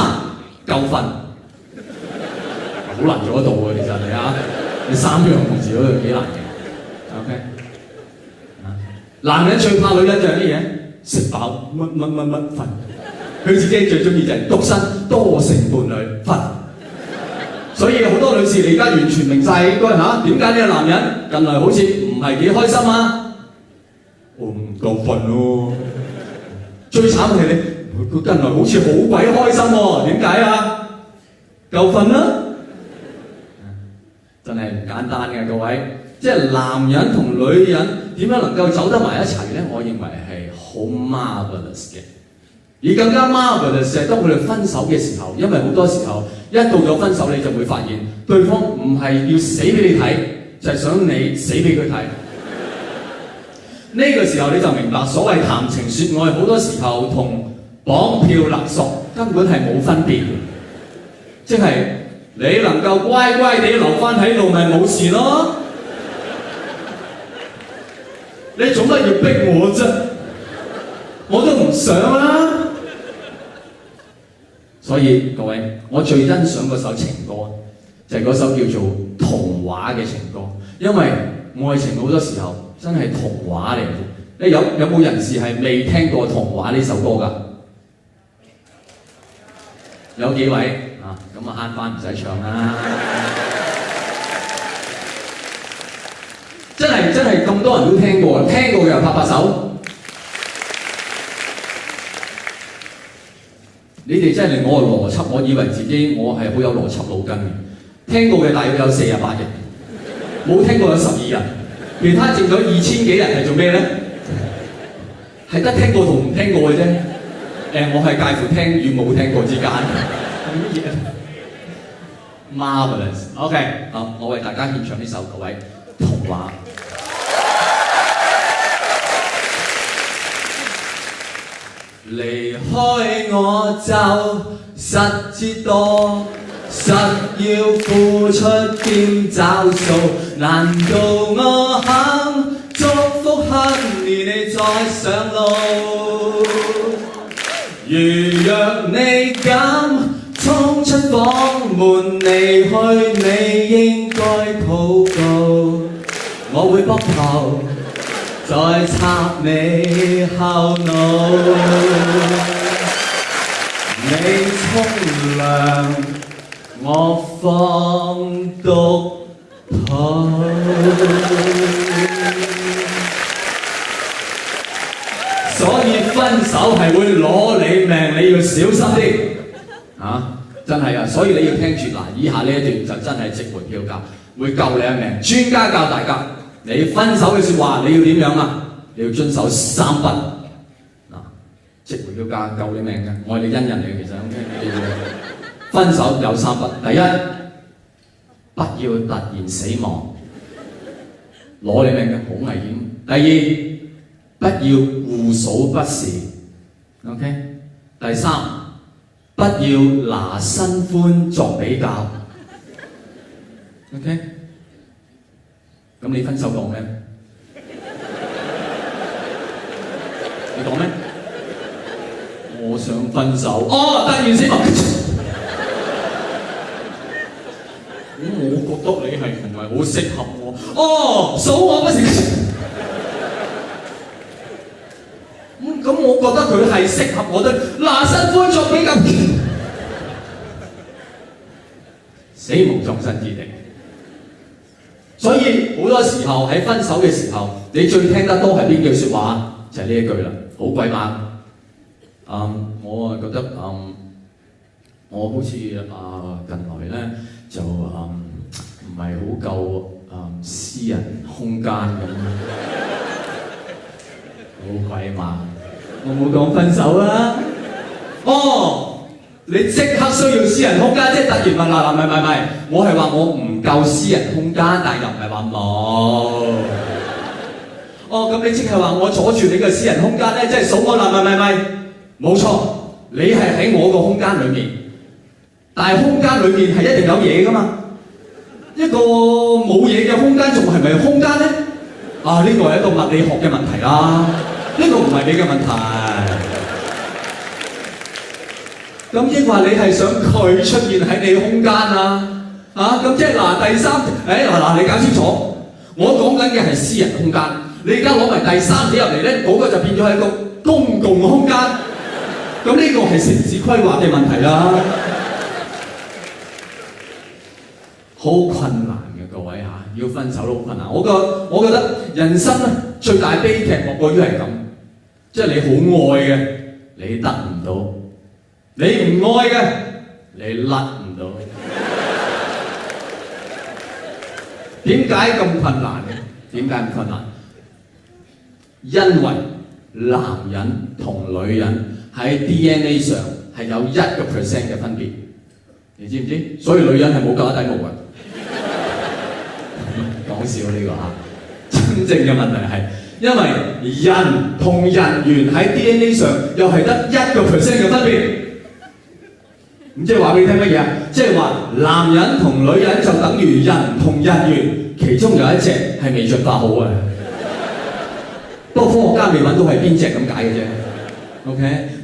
夠瞓。好難做得到喎，其實你啊，你三樣同時嗰度幾難嘅。OK， 男人最怕女人就係乜嘢？食飽乜瞓。佢自己最中意就係獨身多性伴侶瞓，所以好多女士你而家完全明晒應該嚇點解呢個男人近來好似唔係幾開心啊？我唔夠瞓咯。最慘係你，佢近來好似好鬼開心喎，點解啊？夠瞓啦！真係唔簡單嘅各位，即係男人同女人點樣能夠走得埋一齊咧？我認為係好 marvelous 嘅。而更加 marvelous 係當佢哋分手嘅時候，因為好多時候一到咗分手，你就會發現對方唔係要死俾你睇，就係想你死俾佢睇。呢個時候你就明白所謂談情説愛，好多時候同綁票勒索根本係冇分別嘅。即係你能夠乖乖地留翻喺度，咪冇事咯。你做乜要逼我啫？我都唔想啦。所以各位，我最欣賞嗰首情歌，就係嗰首叫做童話嘅情歌，因為愛情好多時候真係童話嚟嘅。你有冇人士係未聽過童話呢首歌㗎？有幾位啊？咁啊慳翻唔使唱啦！真係咁多人都聽過，聽過嘅又拍拍手。你哋真係令我嘅邏輯，我以為自己我係好有邏輯腦筋嘅。聽過嘅大約有48人，冇聽過有12人，其他剩咗2000幾人係做咩咧？係得聽過同唔聽過嘅啫。我係介乎聽與冇聽過之間。乜嘢 ？Marvelous。OK， 好，我為大家獻唱呢首各位童話。離開我就實知道，實要付出兼找數。難道我肯祝福恨你再上路？如若你敢衝出房門離去，你應該禱告，我會膊頭再插你後腦。你沖涼，我放毒泡。所以分手係會攞你命，你要小心啲啊！真係啊，所以你要聽住嗱，以下呢一段就真係值回票價，會救你一命。專家教大家，你分手嘅説話你要點樣啊？你要遵守3不嗱，值回票價救你命嘅，我係你恩人嚟嘅，其實 OK。你要分手有3不，第一，不要突然死亡，攞你命嘅好危險。第二，不要互數不是 ，OK。第三，不要拿新歡作比較 ，OK。咁你分手講咩？你講咩？我想分手。哦，突然死亡。我覺得你係唔係好適合我？哦，數我不是。咁我覺得佢係適合我的，拿新歡作比較，死無葬身之地。所以好多時候喺分手嘅時候，你最聽得多係邊句説話？就係呢一句啦，好鬼猛。我啊覺得我好似近來咧就唔係好夠私人空間咁，好鬼猛。我冇講分手啊！哦，你即刻需要私人空間，即係突然問嗱，唔係，我係話我唔夠私人空間，但係又唔係話冇。哦，咁你即係話我阻住你嘅私人空間咧，即係數我嗱，唔係，冇錯，你係喺我個空間裏面，但係空間裏面係一定有嘢噶嘛。一個冇嘢嘅空間，仲係咪空間咧？啊，呢個係一個物理學嘅問題啦。呢個唔係你嘅問題，咁抑或你係想佢出現喺你空間啊？咁即係嗱第三，嗱你搞清楚，我講緊嘅係私人空間，你而家攞埋第三者入嚟咧，嗰個就變咗係一個公共空間，咁呢個係城市規劃嘅問題啦，好困難嘅各位嚇，要分手都好困難。我覺得人生咧最大悲劇莫過於係咁。即係你好愛嘅，你得唔到；你唔愛嘅，你甩唔到。點解咁困難嘅？點解咁困難？因為男人同女人喺 DNA 上係有1% 嘅分別，你知唔知？所以女人係冇腳底毛嘅。講笑呢個嚇，真正嘅問題係。因為人同人猿喺 DNA 上又係得1% 嘅分別，咁即係話俾你聽乜嘢啊？即係話男人同女人就等於人同人猿，其中有一隻係未進化好嘅。不過科學家未揾到係邊隻咁解嘅啫。OK，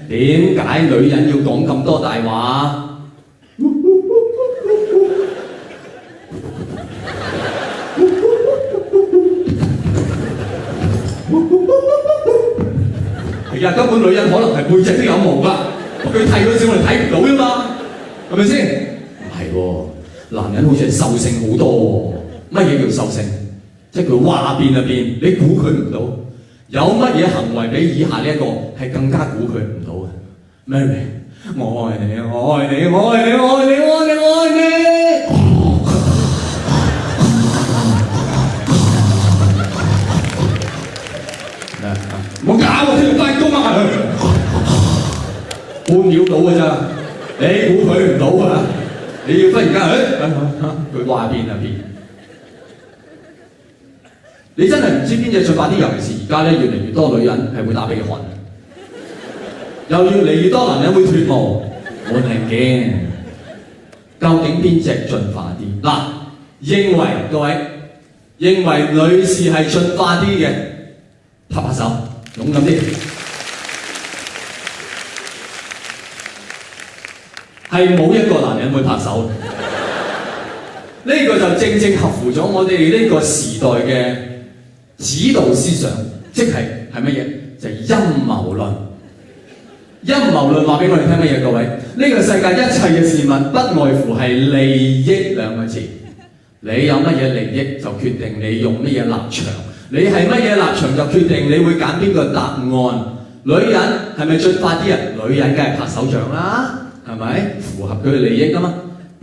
點解女人要講咁多大話？係啊，根本女人可能係背脊都有毛㗎，佢剃嗰陣時我哋睇唔到啫嘛，係咪先？唔係喎，男人好似係獸性好多喎。乜嘢叫獸性？即係佢話變就變，你估佢唔到。有乜嘢行為比以下呢一個係更加估佢唔到嘅？咩咩？我愛你，我愛你，我愛你，我愛你，我愛你，我愛你。冇搞我聽日翻工啊！半秒到嘅咋，你估佢唔到啊？你要忽然間佢話變就變。你真係唔知邊隻進化啲，尤其是而家咧，越嚟越多女人係會打鼻鼾，又越嚟越多男人會脫毛，我係驚。究竟邊隻進化啲？嗱，認為各位認為女士係進化啲嘅，拍拍手，勇敢啲。係冇一個男人會拍手。呢個就正正合乎咗我哋呢個時代嘅指導思想，即係乜嘢？就係陰謀論。陰謀論話俾我哋聽乜嘢？各位，呢個世界一切嘅事物不外乎係利益兩個字。你有乜嘢利益，就決定你用乜嘢立場。你係乜嘢立場，就決定你會揀邊個答案。女人係咪進化啲人？女人梗係拍手掌啦，係咪？符合佢嘅利益㗎嘛。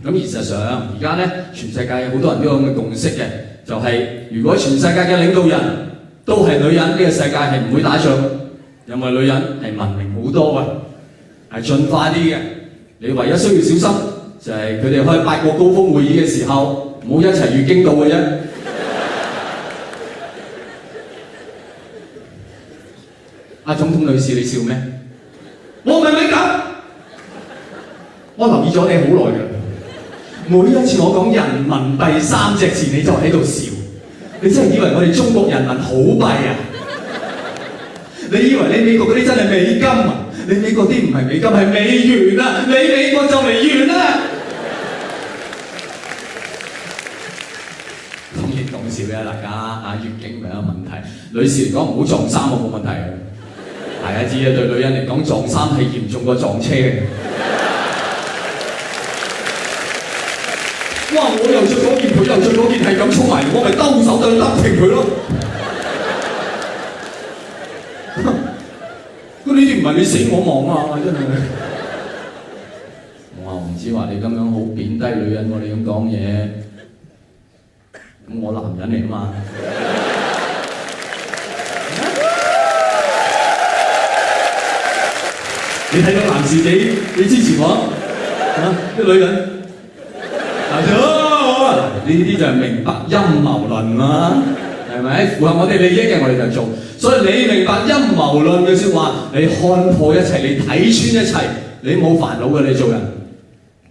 咁而事實上，而家咧，全世界有好多人都有咁嘅共識嘅，就係如果全世界嘅領導人都係女人，呢個世界係唔會打仗，因為女人係文明好多嘅，係進化啲嘅。你唯一需要小心就係佢哋開8個高峰會議嘅時候，唔好一齊月經到嘅啫。阿總統女士，你笑咩？我唔係敏感，我留意咗你好耐㗎。每一次我講人民幣3隻字，你就喺度笑。你真係以為我哋中國人民好弊啊？你以為你美國嗰啲真係美金啊？你美國啲唔係美金，係美元啊！你美國就嚟完啦！當然講笑嘅，大家啊，月經咪有問題。女士嚟講唔好撞衫，我冇問題嘅。大家知啊，對女人嚟講撞衫係嚴重過撞車嘅。哇！我又着嗰件，佢又着嗰件，係咁衝埋，我咪兜手就揼停佢咯。咁呢啲唔係你死我亡啊！真係。我話唔知話你咁樣好貶低女人喎，你咁講嘢。咁我男人嚟啊嘛。你睇到男士幾支持我啊？啲女人。呢啲就係明白陰謀論啦，係咪？符合我哋利益嘅，我哋就做。所以你明白陰謀論嘅説話，你看破一切，你睇穿一切，你冇煩惱嘅，你做人。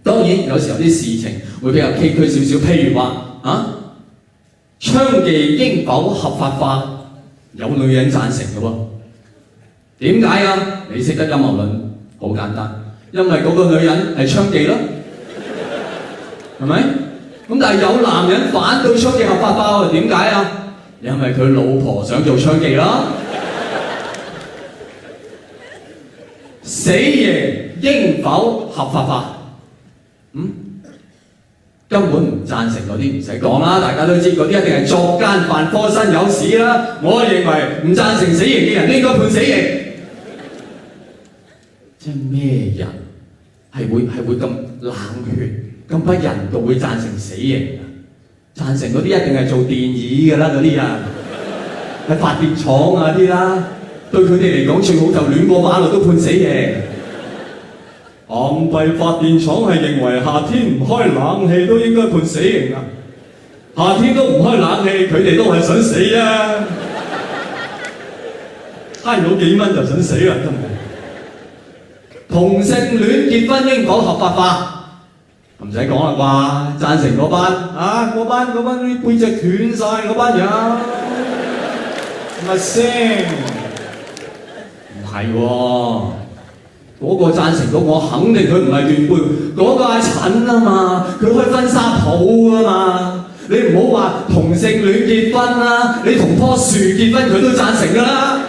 當然有時候啲事情會比較崎嶇少少，譬如話娼妓應否合法化，有女人贊成嘅喎。點解啊？你識得陰謀論，好簡單，因為嗰個女人係娼妓咯。係咪？咁但係有男人反對娼妓合法化喎？點解啊？因為佢老婆想做娼妓啦。死刑應否合法化？根本唔贊成嗰啲唔使講啦，大家都知嗰啲一定係作奸犯科，身有屎啦。我認為唔贊成死刑嘅人應該判死刑。即係咩人係會咁冷血？咁不人道會贊成死刑啊？贊成嗰啲一定係做電椅㗎啦，嗰啲人喺發電廠啊啲啦，對佢哋嚟講最好就亂過馬路都判死刑。昂貴發電廠係認為夏天唔開冷氣都應該判死刑啊！夏天都唔開冷氣，佢哋都係想死啊！慳到幾蚊就想死啦，真係。同性戀結婚應否合法化？唔使講啦啩，贊成嗰班啊，嗰班啲背脊斷晒嗰班人，咪先？唔係喎，嗰個贊成嗰個肯定佢唔係斷背，嗰個阿陳啊嘛，佢開婚紗鋪啊嘛。你唔好話同性戀結婚啦，你同棵樹結婚佢都贊成㗎啦。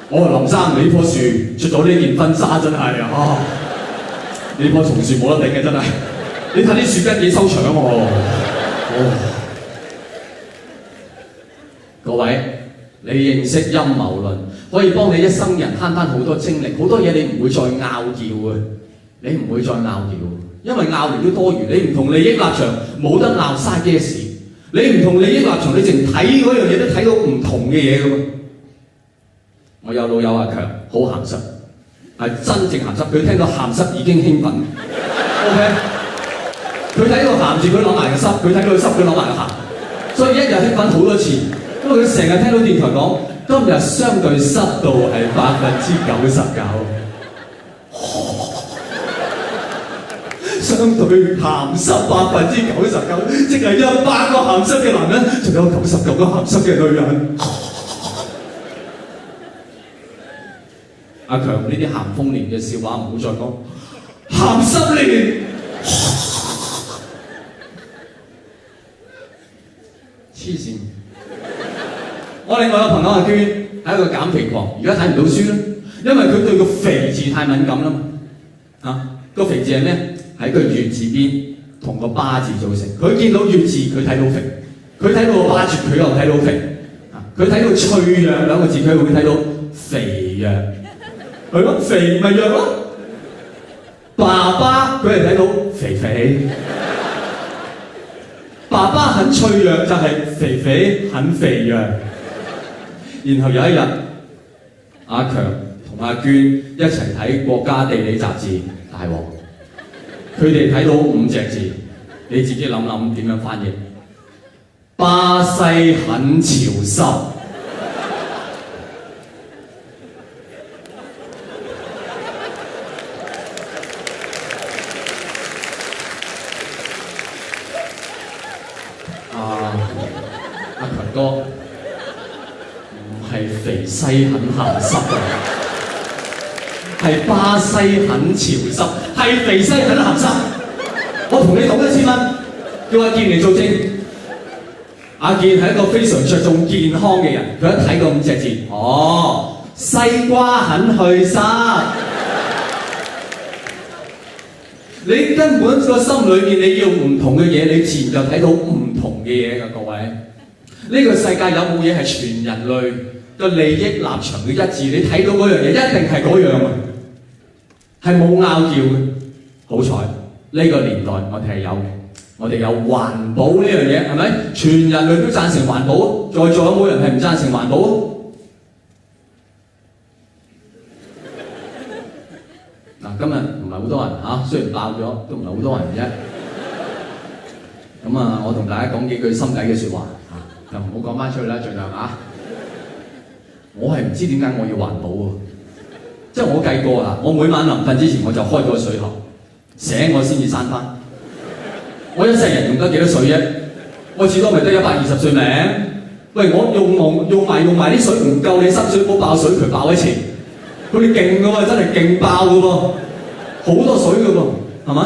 林生你棵樹出咗呢件婚紗真係啊，呢棵松樹冇得頂嘅真係。你睇啲樹根幾收搶喎！各位，你認識陰謀論，可以幫你一生人慳翻好多精力，好多嘢你唔會再拗撬啊！你唔會再拗撬，因為拗嚟都多餘。你唔同利益立場，冇得拗嘥嘅事。你唔同利益立場，你淨睇嗰樣嘢都睇到唔同嘅嘢㗎嘛。我有老友阿強，好鹹濕，係真正鹹濕，佢聽到鹹濕已經興奮。OK。佢睇到鹹字，佢諗埋個濕；佢睇到濕，佢諗埋個鹹。所以一日興奮好多次，因為佢成日聽到電台講，今日相對濕度係99%，相對鹹濕99%，即係100個鹹濕嘅男人，仲有99個鹹濕嘅女人。阿強呢啲鹹豐年嘅笑話唔好再講，鹹濕年。黐線！我另外有朋友阿娟係一個減肥狂，而家睇唔到書啦，因為佢對個肥字太敏感啦嘛。個肥字係咩？喺個月字邊同個巴字組成。佢見到月字佢睇到肥，佢睇到個巴字佢又睇到肥。佢睇到脆弱兩個字佢會睇到肥弱，係咯，肥咪弱咯。爸爸佢係睇到肥肥。爸爸很脆弱，就係肥肥很肥弱。然後有一日，阿強同阿娟一齊睇《國家地理》雜誌，大鑊！佢哋睇到5隻字，你自己諗諗點樣翻譯？巴西很潮濕。阿強哥唔係肥西很鹹濕啊，係巴西很潮濕，係肥西很鹹濕。我同你賭1000蚊，叫阿健嚟做證。阿健係一個非常着重健康嘅人，佢一睇過5隻字，西瓜很去濕。你根本個心裏面你要唔同嘅嘢，你自然就睇到唔同嘅嘢㗎，各位。呢個世界有冇嘢係全人類嘅利益立場嘅一致？你睇到嗰樣嘢，一定係嗰樣啊，係冇拗撬嘅。好彩呢個年代我哋係有嘅，我哋有環保呢樣嘢，係咪？全人類都贊成環保，在座有冇人係唔贊成環保？今日唔係好多人嚇，雖然爆咗，都唔係好多人啫。咁我同大家講幾句心底嘅説話就唔好講翻出去啦，盡量嚇。我係唔知點解我要環保喎，即係我計過啦，我每晚臨瞓之前我就開咗水喉，醒我先至閂翻。我一世人用得幾多水啫？我至多咪得120歲命。喂，我用埋啲水唔夠你深水埗爆水渠爆一次。佢哋勁㗎喎，真係勁爆㗎喎，好多水㗎喎，係咪？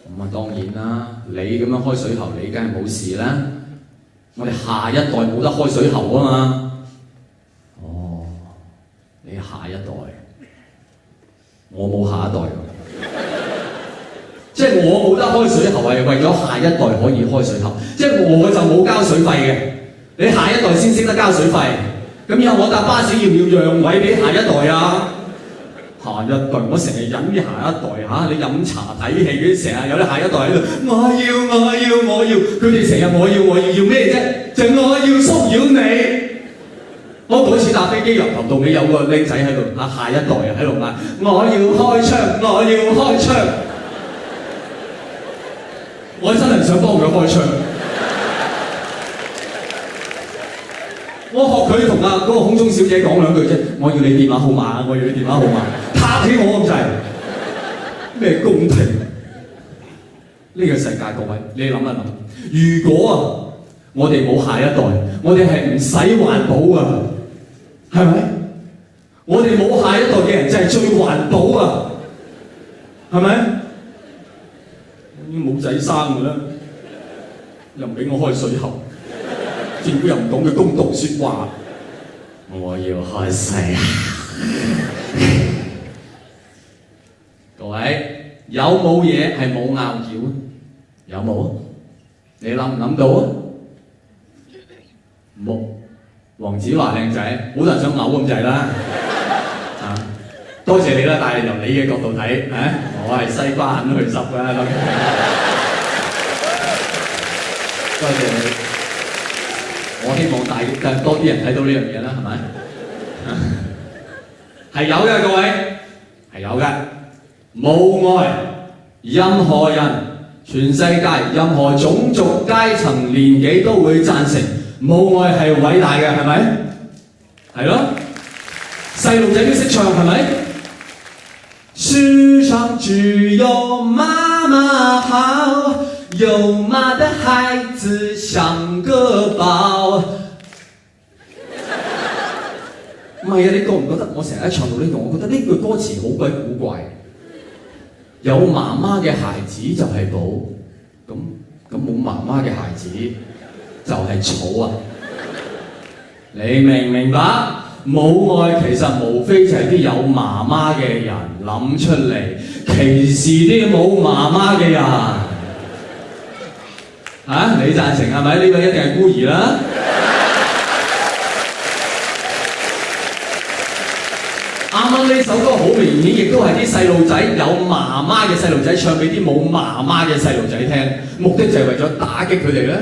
咁當然啦，你咁樣開水喉，你梗係冇事啦。我哋下一代冇得開水喉啊嘛。你下一代，我冇下一代即係我冇得開水喉係為咗下一代可以開水喉，即係我就冇交水費嘅，你下一代先識得交水費。咁以後我搭巴士要唔要讓位俾下一代啊？下一代我成日忍啲下一代你飲茶睇戲嗰啲成日有啲下一代喺度，我要，佢哋成日我要咩啫？就我要騷擾你。我嗰次搭飛機由頭到尾有個僆仔喺度下一代喺度嗌，我要開窗，我真係想幫佢開窗。我學佢同嗰個空中小姐講兩句啫，我要你電話號碼，拍起我咁滯，咩公平？呢個世界各位，你諗一諗，如果我哋冇下一代，我哋係唔使環保噶，係咪？我哋冇下一代嘅人就係最環保啊，係咪？已經冇仔生㗎啦，又唔俾我開水喉，政府又唔講佢公道説話，我要開水啊！各位，有冇嘢係冇拗撬啊？有冇？你諗唔諗到啊？冇。黃子華靚仔，好多人想嘔咁滯啦。多謝你啦，但係由你嘅角度睇，我係西瓜肯去濕㗎咁。多謝你，我希望更多啲人睇到呢樣嘢啦，係咪？係有嘅，各位係有嘅，冇愛任何人，全世界任何種族、階層、年紀都會贊成，冇愛係偉大嘅，係咪？係咯，細路仔都識唱，係咪？世上只有媽媽好，有媽的孩子像個寶。唔係啊，你覺唔覺得我成日一唱到呢度，我覺得呢句歌詞好鬼古怪。有媽媽嘅孩子就係寶，咁冇媽媽嘅孩子就係草啊！你明唔明白？冇愛其實無非就係啲有媽媽嘅人諗出嚟，歧視啲冇媽媽嘅人。你贊成係咪？呢個一定係孤兒啦。啱啱呢首歌好明顯，亦都係啲細路仔有媽媽嘅細路仔唱俾啲冇媽媽嘅細路仔聽，目的就係為咗打擊佢哋咧。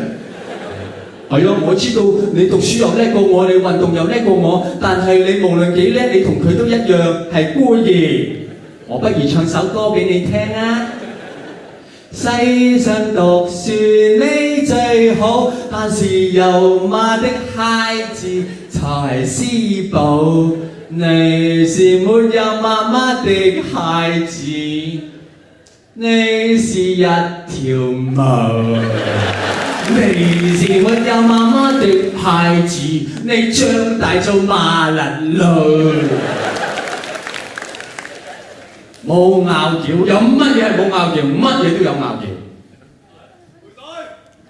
係啊，我知道你讀書又叻過我，你運動又叻過我，但係你無論幾叻，你同佢都一樣係孤兒。我不如唱首歌俾你聽啊！世上讀書你最好，但是有媽的孩子才是寶。你是沒有媽媽的孩子，你是一條毛。你是沒有媽媽的孩子，你長大做馬鈴女。冇拗撬，有乜嘢係冇拗撬？乜嘢都有拗撬。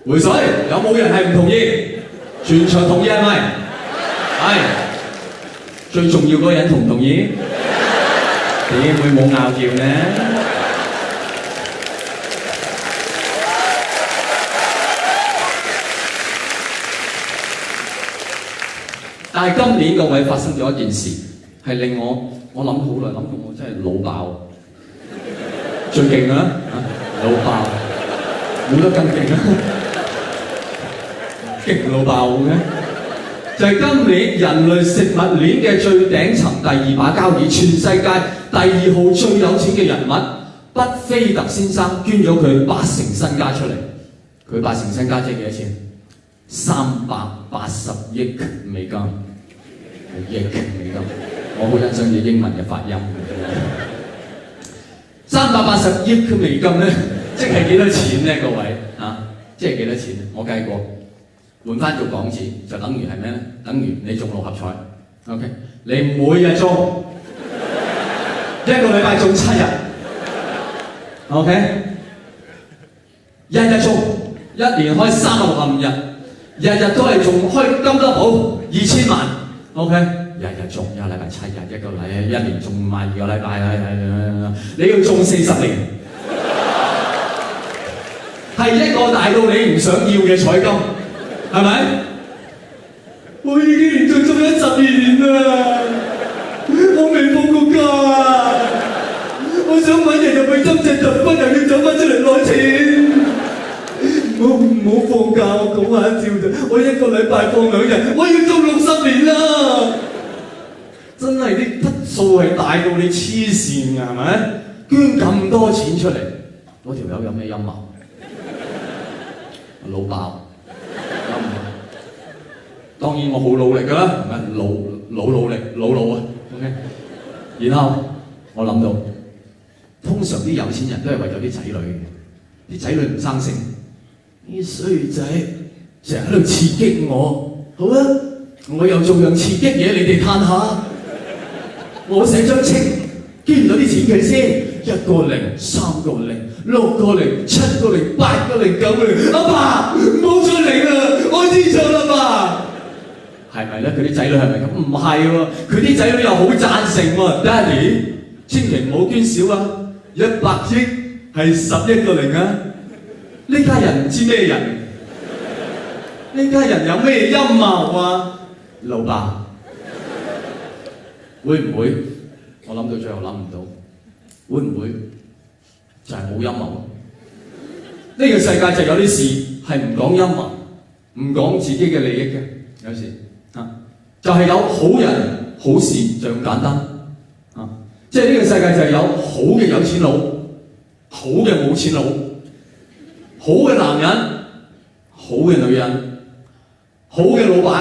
回水，有冇人係唔同意？全場同意係咪？係。最重要嗰個人同唔同意？點會冇拗撬呢？但係今年各位發生咗一件事，係令我諗好耐，諗到我真係腦爆。最勁啦，腦爆，冇得更勁啦，勁腦爆嘅。就係今年人類食物鏈嘅最頂層第二把交椅，全世界第2號最有錢嘅人物，畢菲特先生捐咗佢80%身家出嚟。佢80%身家即係幾多錢？380億美金，億美金。我好欣賞你英文嘅發音。380億美金咧，即係幾多錢咧？各位即係幾多錢？我計過。換翻做港紙就等於係咩咧？等於你中6合彩 ，OK？ 你每日中，一個禮拜中7日 ，OK？ 日日中，一年開365日，日日都係中開金德寶2000萬 ，OK？ 日日中，一個禮拜7日，一年中5萬，2個禮拜你要中40年，係一個大到你唔想要嘅彩金。係咪？我已經連續中咗12年啦，我未放過假啊！我想揾人入去斟隻特分，又要走翻出嚟攞錢。唔好放假，我講下笑啫。我一個禮拜放2日，我要中60年啦！真係啲筆數係大到你黐線㗎，係咪？捐咁多錢出嚟，嗰條友有咩陰謀？老爆！當然我好努力㗎啦，係咪？老努力，老啊 ，OK。然後我諗到，通常啲有錢人都係為咗啲仔女嘅，啲仔女唔生性，啲衰仔成日喺度刺激我，好啊，我又做樣刺激嘢，你哋嘆下，我寫張清，捐咗啲錢佢先，1個零、3個零、6個零、7個零、8個零、9個零，阿爸唔好再嚟啦，我知錯啦爸。係咪咧？佢啲仔女係咪咁？唔係喎，佢啲仔女又好贊成喎。Daddy，千祈唔好捐少啊！100億係11個零啊！呢家人唔知咩人，呢家人有咩陰謀啊？老爸，會唔會？我諗到最後諗唔到，會唔會就係冇陰謀？呢個世界就有啲事係唔講陰謀，唔講自己嘅利益嘅，有時。就係有好人好事就咁簡單即係呢個世界就係有好嘅有錢佬，好嘅冇錢佬，好嘅男人，好嘅女人，好嘅老闆，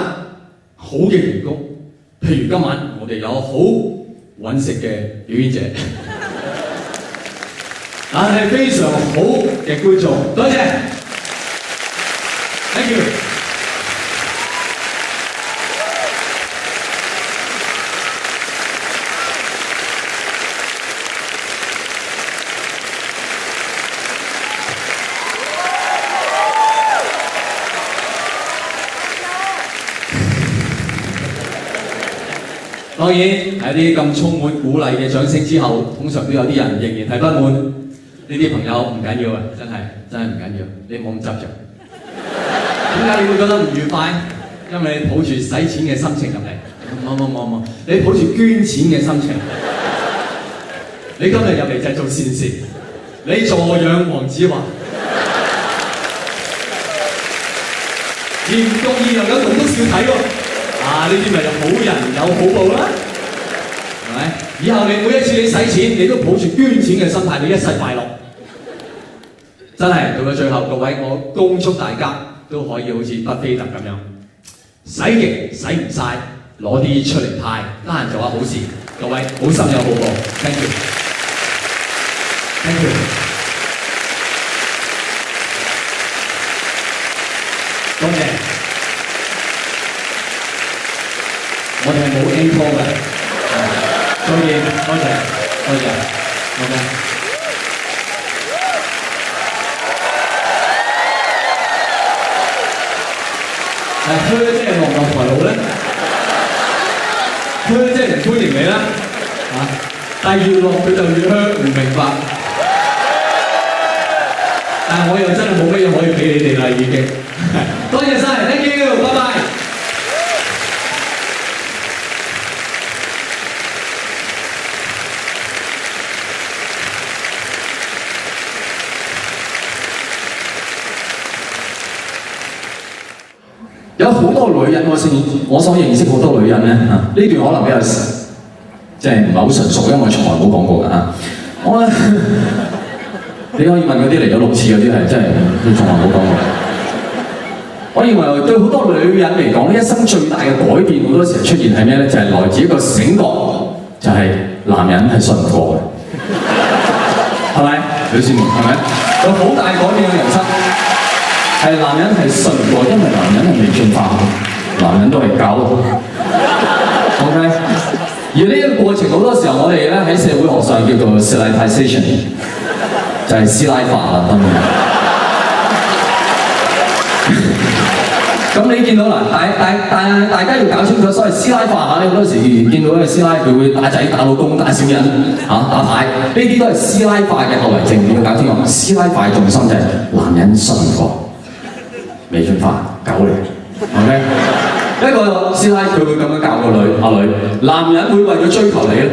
好嘅員工。譬如今晚我哋有好揾食嘅表演者，但係非常好嘅觀眾，多謝 ，thank you。當然喺啲咁充滿鼓勵嘅掌聲之後，通常都有啲人仍然係不滿。呢啲朋友唔緊要啊，真係唔緊要，你唔好咁執着。點解你會覺得唔愉快？因為你抱住使錢嘅心情入嚟。冇，你抱住捐錢嘅心情。你今日入嚟就係做善事，你助養黃子華。而唔覺意又有棟篤笑睇喎。呢啲咪有好人有好報啦，係咪？以後你每一次你使錢，你都抱住捐錢嘅心態，你一世快樂。真係到咗最後，各位我恭祝大家都可以好似巴菲特咁樣，使極使唔晒，攞啲出嚟派，得閒做下好事。各位好心有好報 ，thank you，thank you，多謝。我哋係冇 encore 嘅，所以多謝，OK。靴姐落唔落台路咧？靴姐唔歡迎你啦，但係越落佢就越香，唔明白。但係我又真係冇乜嘢可以俾你哋啦，已經。多謝晒 ，thank you， 拜拜。有好多女人，我所認識好多女人咧呢段可能比較即係唔係好純熟，因為我從來冇講過㗎你可以問嗰啲嚟咗6次嗰啲係真係佢從來冇講過。我認為對好多女人嚟講，呢一生最大嘅改變好多時出現係咩咧？就係來自一個醒覺，就係男人係信唔過嘅，係咪？女士們係咪？有好大改變嘅人生。係男人係信唔過，因為男人係未進化，男人都係狗。OK， 而呢一個過程好多時候，我哋咧喺社會學上叫做 Slyization， 就係師奶化啦，當然。咁你見到啦，大家要搞清楚，所謂師奶化嚇，你好多時見到嘅師奶佢會打仔、打老公、打小人、打牌，呢啲都係師奶化嘅後遺症，你要搞清楚。師奶化嘅重心就係男人信唔過。未進化，狗嚟 ，OK？ 一個師奶佢會咁樣教個女，阿女，男人會為咗追求你咧，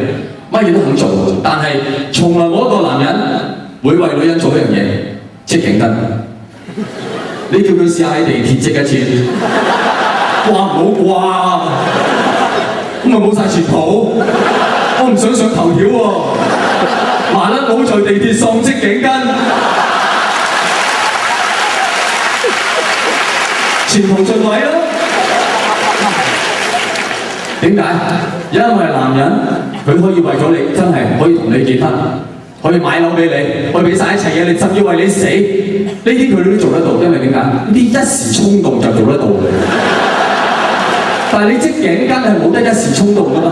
乜嘢都肯做，但係從來冇一個男人會為女人做一樣嘢，即係競爭。你叫佢試下喺地鐵積一次，掛唔好掛，咁咪冇晒前途。我唔想上頭條喎，麻甩佬在地鐵喪積頸巾。前途盡毀啦！點解？因為男人佢可以為咗你，真係可以同你結婚，可以買樓俾你，可以俾晒一切嘢你，甚至為你死，呢啲佢都做得到。因為點解？呢啲一時衝動就做得到。但係你織頸巾係冇得一時衝動㗎嘛，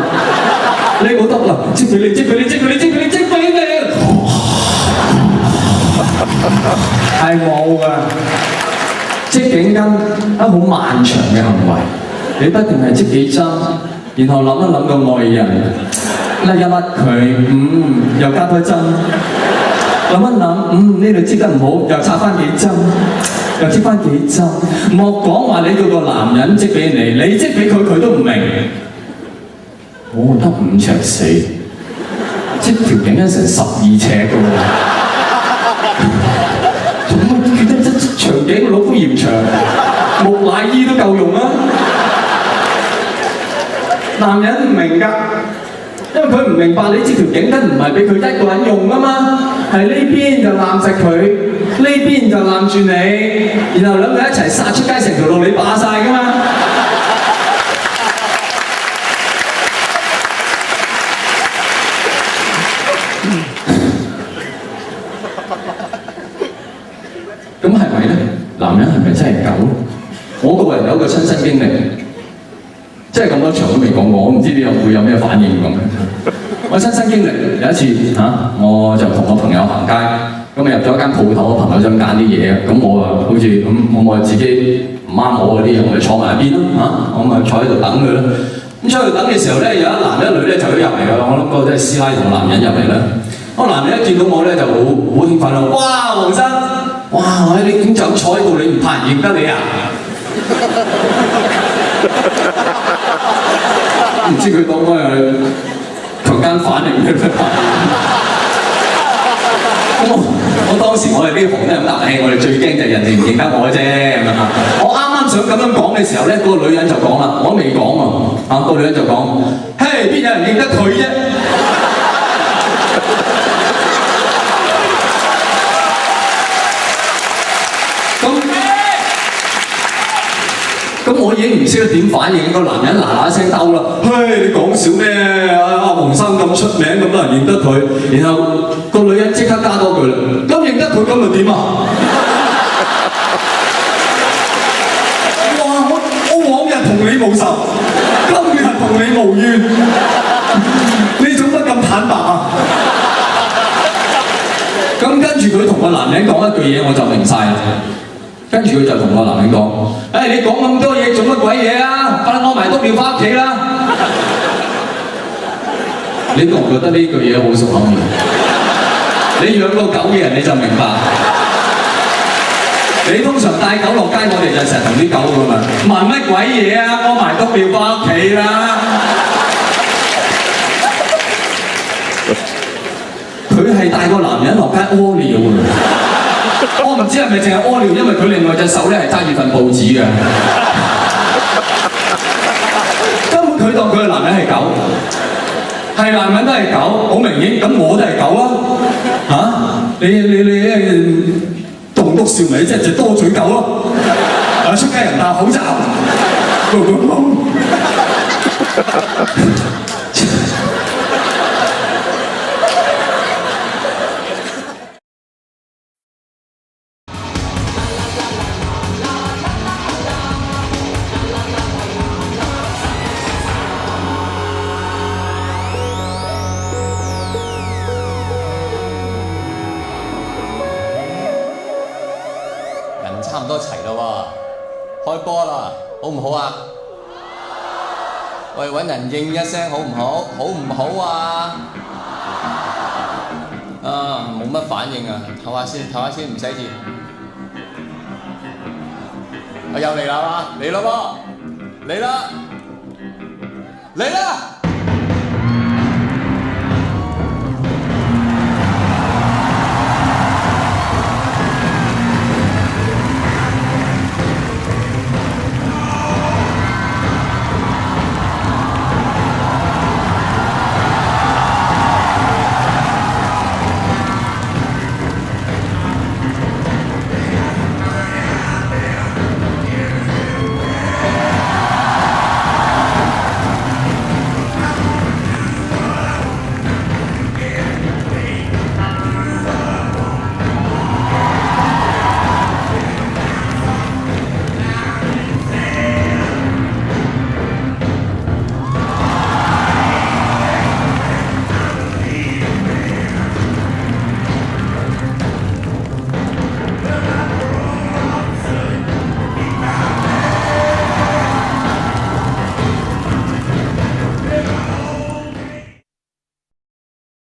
你冇得啦，織俾你，織俾你，織俾你，織俾你，織俾你，係冇㗎。織頸巾一好漫長嘅行為，你不斷係織幾針，然後諗一諗個愛人，甩一甩佢，又加多針，諗一諗，呢度織得唔好，又插翻幾針，又織翻幾針。莫講話你叫個男人織俾你，你織俾佢，佢都唔明。我得5尺4，織條頸巾成12尺㗎喎。長頸嘅老夫嫌長，木乃伊都夠用啦。男人唔明㗎，因為佢唔明白你織條頸巾唔係俾佢一個人用啊嘛，係呢邊就攬實佢，呢邊就攬住你，然後兩個一齊殺出街，成條路你霸晒㗎嘛。咁係咪咧？男人係咪真係狗？我個人有一個親身經歷，即係咁多場都未講過，我唔知你會有咩反應咁樣。我親身經歷有一次我就同我朋友行街，咁入咗一間鋪頭，我朋友想揀啲嘢，咁我啊好似我自己唔啱我嗰啲嘢，我咪坐埋一邊咯我咪坐喺度等佢咯。咁坐喺度等嘅時候咧，有一男一女咧就入嚟㗎，我諗嗰個都係師奶同男人入嚟啦。個男人一見到我咧就好興奮啦，哇黃生！哇！你點就咁坐喺度？你唔怕人認得你啊？唔知佢當我係強姦犯嚟嘅咩？我當時我哋呢行咧咁答氣，我哋最驚就係人哋唔認得我啫咁樣。我啱啱想咁樣講嘅時候咧，嗰個女人就講啦，我未講喎，個女人就講：嘿，邊有人認得佢啫？咁我已經唔識得點反應，個男人嗱嗱聲兜啦，嘿，你講笑咩？阿黃生咁出名，咁多人認得佢，然後個女人即刻加多句啦，咁認得佢咁咪點啊？哇！我往日同你冇仇，今日同你無怨，你做乜咁坦白啊？咁跟住佢同個男人講一句嘢，我就明晒啦。跟住佢就同個男人講：你講咁多嘢做乜鬼嘢啊？快啲攞埋篤尿翻屋企啦！你覺唔覺得呢句嘢好熟口面？你養過狗嘅人你就明白。你通常帶狗落街，我哋就成日同啲狗咁啊，問乜鬼嘢啊？攞埋篤尿翻屋企啦！佢係帶個男人落街屙尿啊！我唔知係咪淨係屙尿，因為佢另外隻手咧係揸住份報紙嘅。根本佢當佢個男人係狗，係男人都係狗，好明顯。咁我都係狗啊！你棟篤笑咪即係多嘴狗咯？出街人戴口罩。差唔多齊啦喎，開波啦，好唔好啊？喂，揾人應一聲好唔好？好唔好啊？冇乜反應啊，唞下先，唔使住。又嚟啦嘛，嚟啦噃，嚟啦！